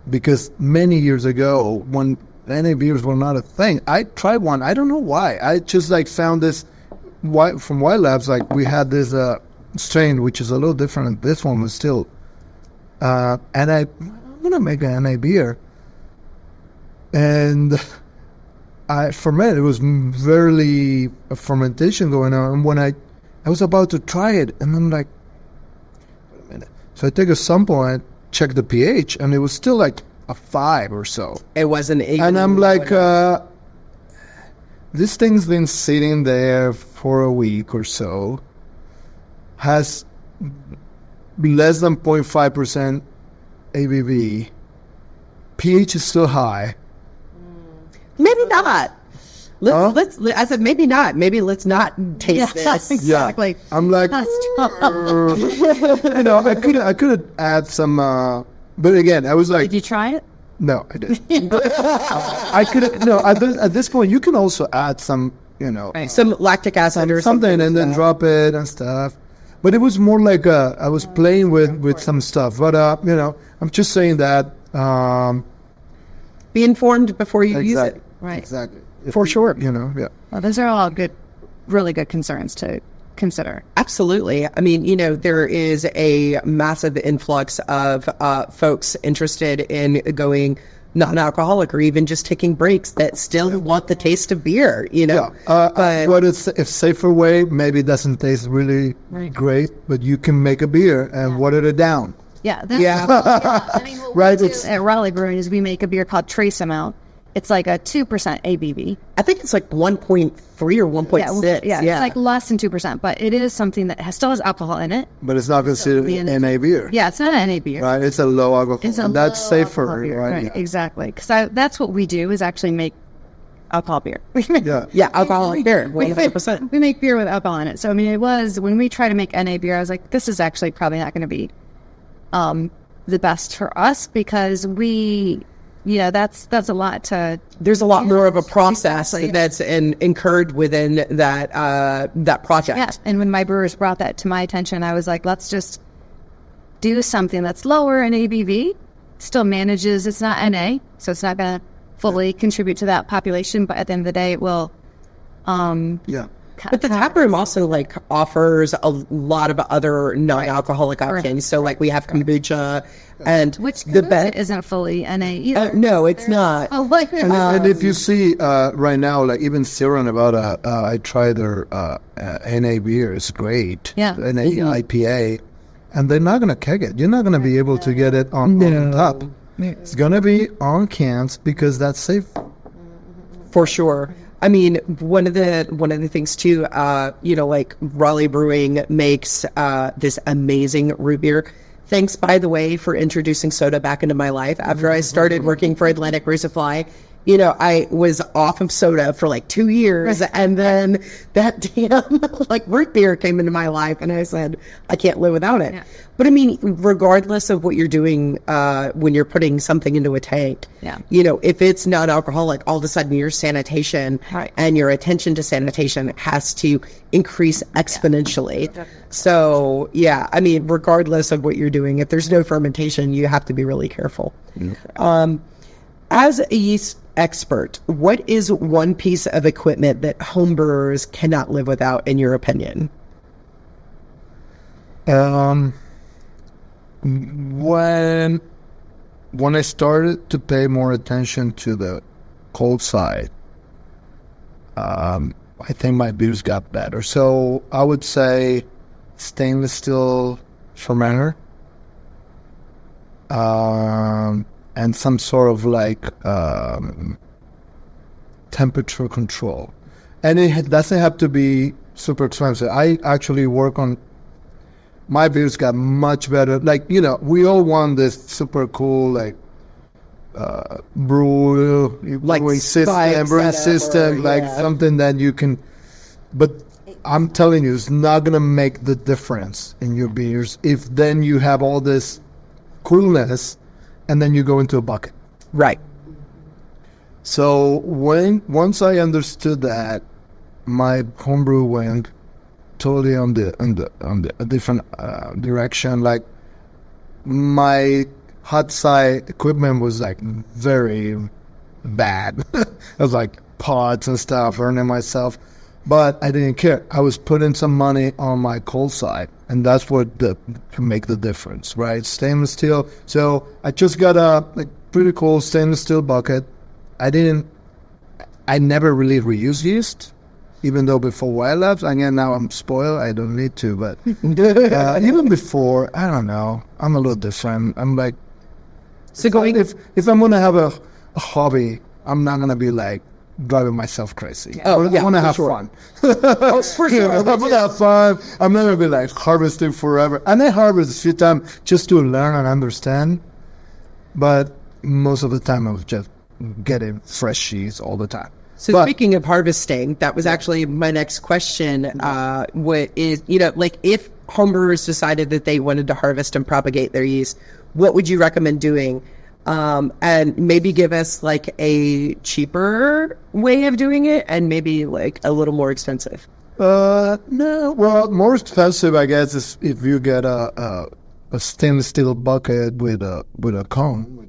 because many years ago when NABers were not a thing, I tried one. I don't know why. I just like found this from White Labs. Like we had this strain which is a little different. This one was still, and I'm gonna make an NA beer, and I fermented. It was barely a fermentation going on. And when I was about to try it, and I'm like, wait a minute. So I take a sample and check the pH, and it was still like a 5 or so. It wasn't even. And I'm like, this thing's been sitting there for a week or so, has less than 0.5% ABV, pH is still high. maybe not. I said maybe not. Maybe let's not taste this. exactly. I'm like, I could add some, but again, I was like, Did you try it? no, I didn't. I could, no, at this point, you can also add some, Some lactic acid or something and then drop it and stuff. But it was more like I was playing with some stuff. But, I'm just saying that. Be informed before you use it. Right. Exactly. For sure. Yeah. Well, those are all really good concerns to consider. Absolutely. I mean, there is a massive influx of folks interested in going non-alcoholic or even just taking breaks that still want the taste of beer, Yeah. But it's a safer way. Maybe it doesn't taste really great, but you can make a beer and water it down. Yeah. Yeah. I mean, what Right, we do it's- at Raleigh Brewing is we make a beer called Trace Amount, it's like a 2% ABV. I think it's like 1.3 or 1.6. Yeah, it's like less than 2%, but it is something that still has alcohol in it. But it's not considered NA beer. Yeah, it's not an NA beer. Right, it's a low alcohol. It's a that's low safer, alcohol beer. right? Yeah. Exactly. Because that's what we do, is actually make alcohol beer. Yeah, alcoholic beer, 100%. We make beer with alcohol in it. So, I mean, it was, when we try to make NA beer, I was like, this is actually probably not going to be the best for us, because that's a lot to... There's a lot more of a process that's incurred within that project. Yeah, and when my brewers brought that to my attention, I was like, let's just do something that's lower in ABV, still manages, it's not NA, so it's not going to fully contribute to that population, but at the end of the day, it will... But the tap room also like offers a lot of other non-alcoholic options. So like we have kombucha, and which the isn't fully NA either. No, it's not. And if you see right now, like even Sierra Nevada, I tried their NA beer. It's great. Yeah. NA IPA, and they're not gonna keg it. You're not gonna be able to get it on top. It's gonna be on cans because that's safe. For sure. I mean, one of the things too, like Raleigh Brewing makes this amazing root beer. Thanks, by the way, for introducing soda back into my life. After I started working for Atlantic Brew Supply, I was off of soda for like 2 years, and then that damn like root beer came into my life, and I said, I can't live without it. Yeah. But I mean, regardless of what you're doing when you're putting something into a tank, if it's not alcoholic, all of a sudden your sanitation and your attention to sanitation has to increase exponentially. Yeah. So, I mean, regardless of what you're doing, if there's no fermentation, you have to be really careful. Yeah. As a yeast expert, what is one piece of equipment that homebrewers cannot live without, in your opinion? When I started to pay more attention to the cold side, I think my beers got better. So I would say stainless steel fermenter, and some sort of like temperature control. And it doesn't have to be super expensive. I actually work on, my beers got much better. Like, we all want this super cool, like, brewing system, like something that you can, but I'm telling you, it's not going to make the difference in your beers if then you have all this coolness and then you go into a bucket. Right. So once I understood that, my homebrew went totally on a different direction. Like, my hot side equipment was like very bad. I was like pots and stuff, earning myself, but I didn't care. I was putting some money on my cold side, and that's what can make the difference, right? Stainless steel. So I just got a pretty cool stainless steel bucket. I never really reused yeast, even though before I left. Again, now I'm spoiled. I don't need to, but even before, I don't know. I'm a little different. I'm like, so if I'm gonna have a hobby, I'm not gonna be like driving myself crazy. I want to have fun. For sure. I'm gonna have fun. I'm not gonna be like harvesting forever. And I harvest a few times just to learn and understand, but most of the time I was just getting fresh cheese all the time. So speaking of harvesting, that was actually my next question. What is, like if homebrewers decided that they wanted to harvest and propagate their yeast, what would you recommend doing? And maybe give us like a cheaper way of doing it and maybe like a little more expensive. No, well, more expensive, I guess, is if you get a stainless steel bucket with a cone.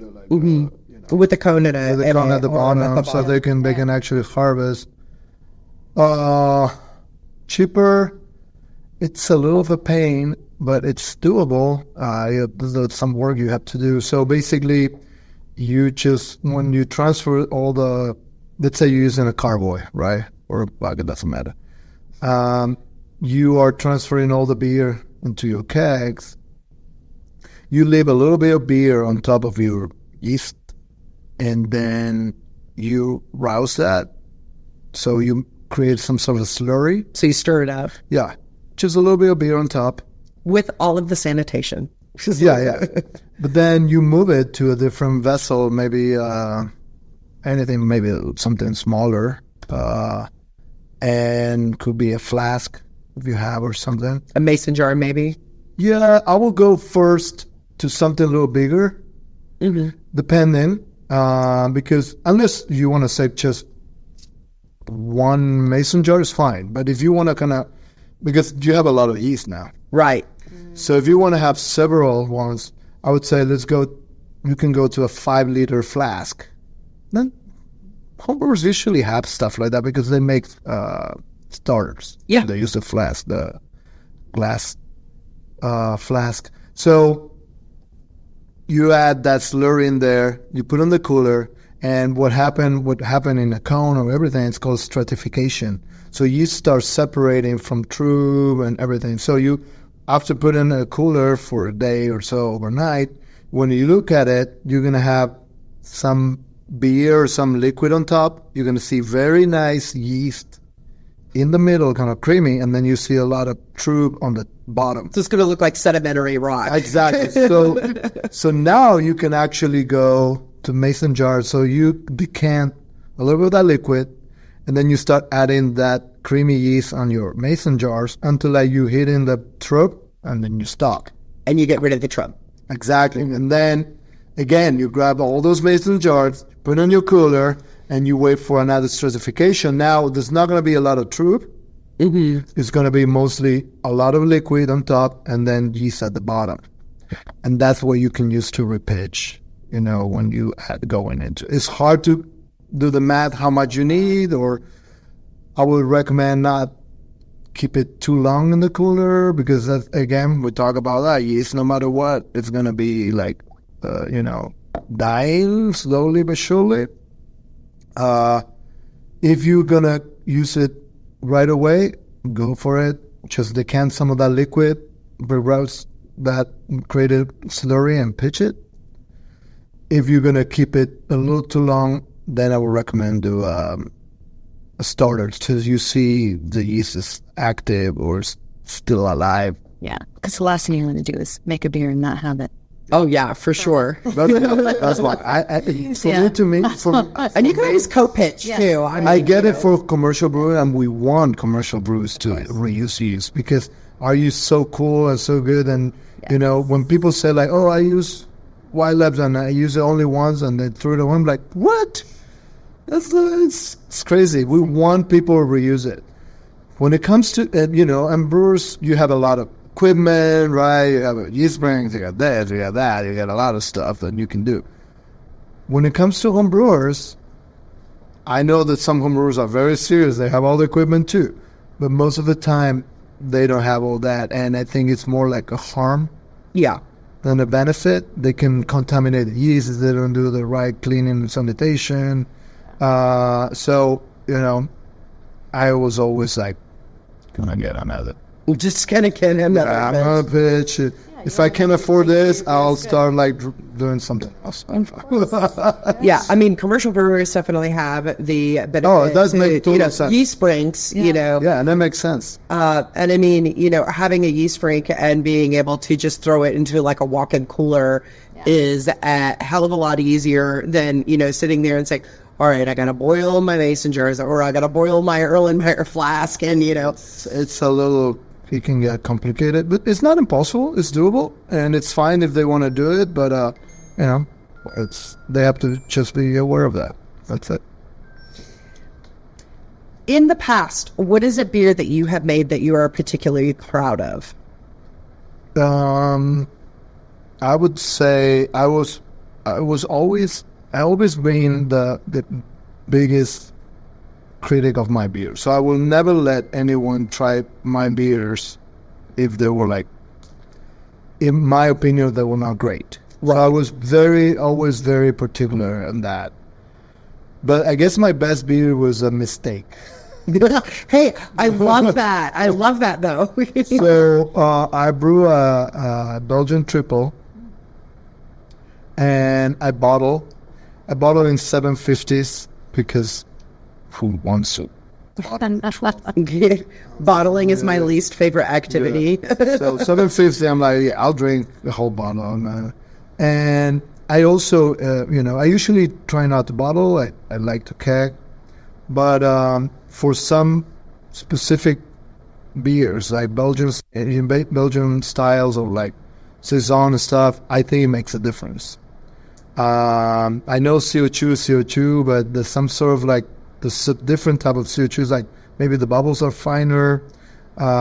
With a cone at the bottom, so they can actually harvest. Cheaper, it's a little of a pain, but it's doable. There's some work you have to do. So basically, when you transfer all the, let's say you're using a carboy, right, or a bucket, doesn't matter. You are transferring all the beer into your kegs. You leave a little bit of beer on top of your yeast, and then you rouse that. So you create some sort of slurry. So you stir it up Yeah. Just a little bit of beer on top. with all of the sanitation. Yeah. But then you move it to a different vessel, maybe anything, maybe something smaller, and could be a flask if you have or something. A mason jar, maybe. Yeah, I will go first to something a little bigger, depending, because unless you want to say just one mason jar is fine. But if you want to kind of, because you have a lot of yeast now. Right. So if you want to have several ones, I would say you can go to a 5-liter flask. Then homebrewers usually have stuff like that because they make starters. Yeah. They use the flask, the glass flask. So you add that slurry in there, you put in the cooler, and what happened in a cone or everything, it's called stratification. So yeast starts separating from trub and everything. So you, after putting in a cooler for a day or so overnight, when you look at it, you're going to have some beer or some liquid on top. You're going to see very nice yeast in the middle, kind of creamy, and then you see a lot of trub on the bottom. So it's going to look like sedimentary rock. Exactly. So now you can actually go to mason jars. So you decant a little bit of that liquid, and then you start adding that creamy yeast on your mason jars until like you hit in the trub, and then you stop. And you get rid of the trub. Exactly. And then again, you grab all those mason jars, put in your cooler, and you wait for another stratification. Now, there's not going to be a lot of trub. It's going to be mostly a lot of liquid on top and then yeast at the bottom. And that's what you can use to repitch, when you go into it. It's hard to do the math how much you need, or I would recommend not keep it too long in the cooler because, again, we talk about that yeast, no matter what, it's going to be like, dying slowly but surely. If you're going to use it right away, go for it. Just decant some of that liquid, reroute that created slurry and pitch it. If you're going to keep it a little too long, then I would recommend do a starter till you see the yeast is active or still alive. Yeah, because the last thing you want to do is make a beer and not have it. Oh, yeah, for sure. That's why to me, And you can always co-pitch, too. I get it for commercial brewing, and we want commercial brews to reuse yeast because our yeast is so cool and so good. And, when people say like, oh, I use white labs and I use it only once and they threw it away, I'm like, what? It's crazy. We want people to reuse it. When it comes to, and brewers, you have a lot of equipment, right? You have yeast springs, you got this, you got that, you got a lot of stuff that you can do. When it comes to home brewers, I know that some home brewers are very serious. They have all the equipment too. But most of the time, they don't have all that. And I think it's more like a harm than a benefit. They can contaminate the yeast if they don't do the right cleaning and sanitation. I was always like, can I get another? We're just going to get him that. I'm going to pitch. If I can afford this, I'll start doing something else. Yeah, I mean, commercial brewers definitely have the benefit. Oh, it does make total sense. Yeast springs, Yeah, and that makes sense. And I mean, having a yeast sprink and being able to just throw it into like a walk-in cooler is a hell of a lot easier than, sitting there and saying, all right, I got to boil my mason jars or I got to boil my Erlenmeyer flask. And, It's a little... It can get complicated, but it's not impossible. It's doable, and it's fine if they want to do it. But they have to just be aware of that. That's it. In the past, what is a beer that you have made that you are particularly proud of? I would say I always been the biggest critic of my beer. So I will never let anyone try my beers if they were in my opinion, they were not great. Right. So I was always very particular on that. But I guess my best beer was a mistake. Hey, I love that. I love that though. So I brew a Belgian triple, and I bottle in 750s because who wants to? Bottling is my least favorite activity. So 750, I'm like, yeah, I'll drink the whole bottle. And I also, I usually try not to bottle. I like to keg. But for some specific beers, like Belgian styles or like Saison and stuff, I think it makes a difference. I know CO2, but there's some sort of like the different type of CO2s, like maybe the bubbles are finer,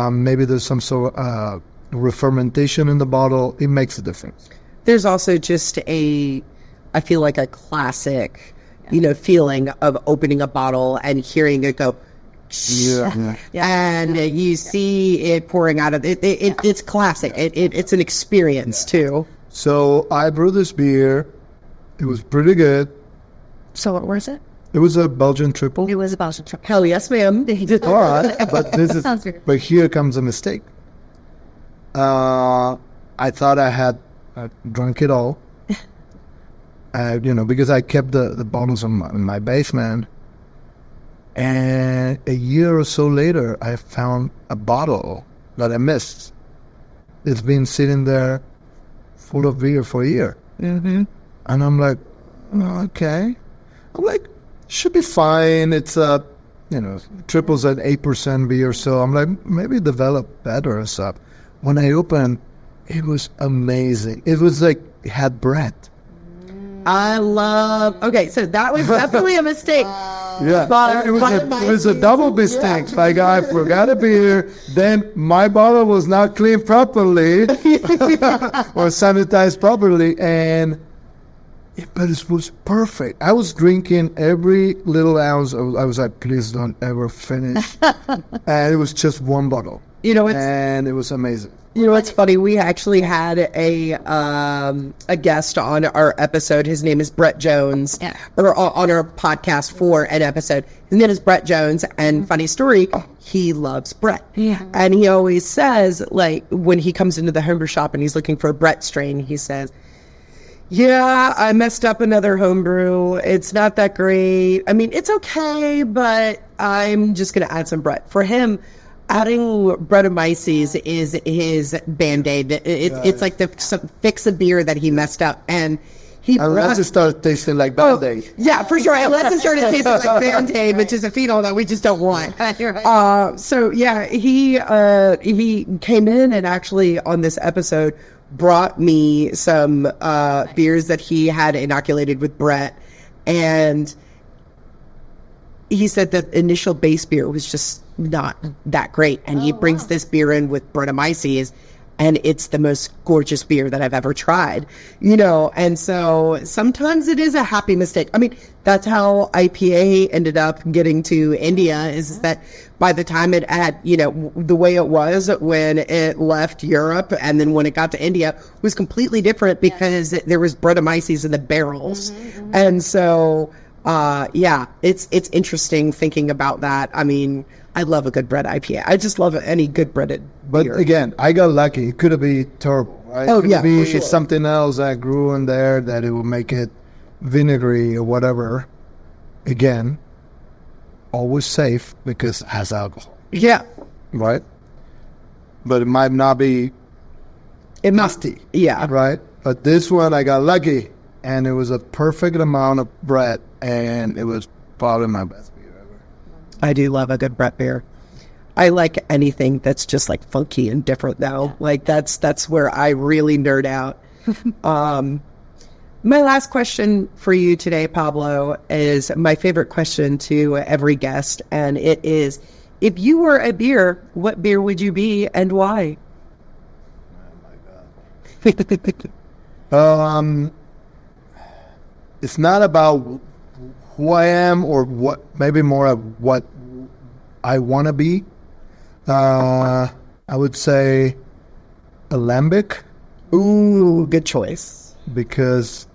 maybe there's some sort of re-fermentation in the bottle. It makes a difference. There's also just I feel like a classic, feeling of opening a bottle and hearing it go, yeah. And you see it pouring out of it. It's classic. It's an experience too. So I brewed this beer. It was pretty good. So what was it? It was a Belgian triple. It was a Belgian triple. Hell yes, ma'am. All right, but here comes a mistake. I thought I had drunk it all. Because I kept the bottles in my basement. And a year or so later, I found a bottle that I missed. It's been sitting there full of beer for a year. Mm-hmm. And I'm like, oh, okay. I'm like, should be fine. It's triples at 8% beer. So I'm like, maybe develop better and stuff. When I opened, it was amazing. It was like, it had bread. Okay, so that was definitely a mistake. Yeah, it was a double mistake. Yeah. Like I forgot a beer, then my bottle was not cleaned properly or sanitized properly, but it was perfect. I was drinking every little ounce. I was like, please don't ever finish. And it was just one bottle. And it was amazing. What's funny? We actually had a guest on our episode. His name is Brett Jones, or on our podcast for an episode. His name is Brett Jones, and funny story, he loves Brett. Yeah. And he always says, like, when he comes into the homebrew shop and he's looking for a Brett strain, he says, yeah, I messed up another homebrew. It's not that great. I mean, it's okay, but I'm just going to add some Brett. For him, adding Brettanomyces is his Band-Aid. It's like to fix a beer that he messed up. And unless it starts tasting like Band-Aid. Yeah, for sure. Unless it started tasting like Band-Aid, which is a phenol that we just don't want. So, yeah, he came in and actually on this episode brought me some beers that he had inoculated with Brett. And he said that initial base beer was just not that great. And he brings this beer in with Brettanomyces, and it's the most gorgeous beer that I've ever tried, and so sometimes it is a happy mistake. I mean, that's how IPA ended up getting to India, is that by the time it had, the way it was when it left Europe and then when it got to India was completely different because there was Brettanomyces in the barrels. Mm-hmm. And so, it's interesting thinking about that. I mean, I love a good bread IPA. I just love any good breaded But beer. Again, I got lucky. It could have been terrible, right? Oh, it yeah, could be for sure. something else that grew in there that it will make it vinegary or whatever. Again, always safe because it has alcohol. Yeah. Right? But it might not be nasty. Yeah. Right? But this one, I got lucky. And it was a perfect amount of bread. And it was probably my best beer ever. I do love a good Brett beer. I like anything that's just like funky and different though. Like that's where I really nerd out. My last question for you today, Pablo, is my favorite question to every guest. And it is, if you were a beer, what beer would you be and why? Oh my God. It's not about who I am or what, maybe more of what I want to be. I would say Alembic. Ooh, good choice. Because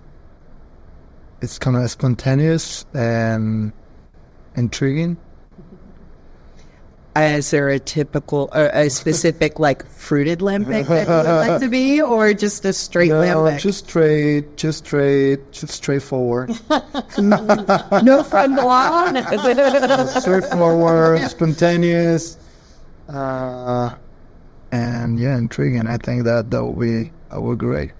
it's kind of spontaneous and intriguing. Is there a typical, a specific like fruited lambic that you would like to be, or just a straight lambic? Just straightforward. No front lawn. Straightforward, spontaneous, and intriguing. I think that would be great.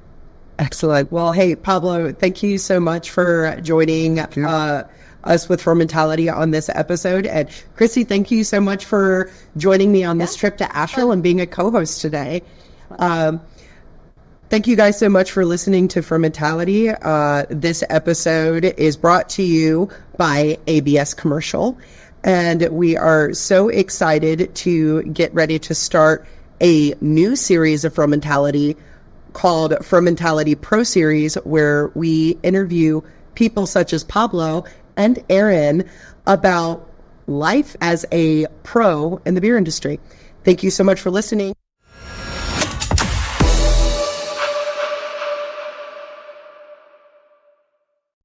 Excellent. Well, hey, Pablo, thank you so much for joining us with Fermentality on this episode. And Kristie, thank you so much for joining me on this trip to Asheville and being a co-host today. Thank you guys so much for listening to Fermentality. This episode is brought to you by ABS Commercial. And we are so excited to get ready to start a new series of Fermentality called Fermentality Pro Series, where we interview people such as Pablo and Aaron about life as a pro in the beer industry. Thank you so much for listening.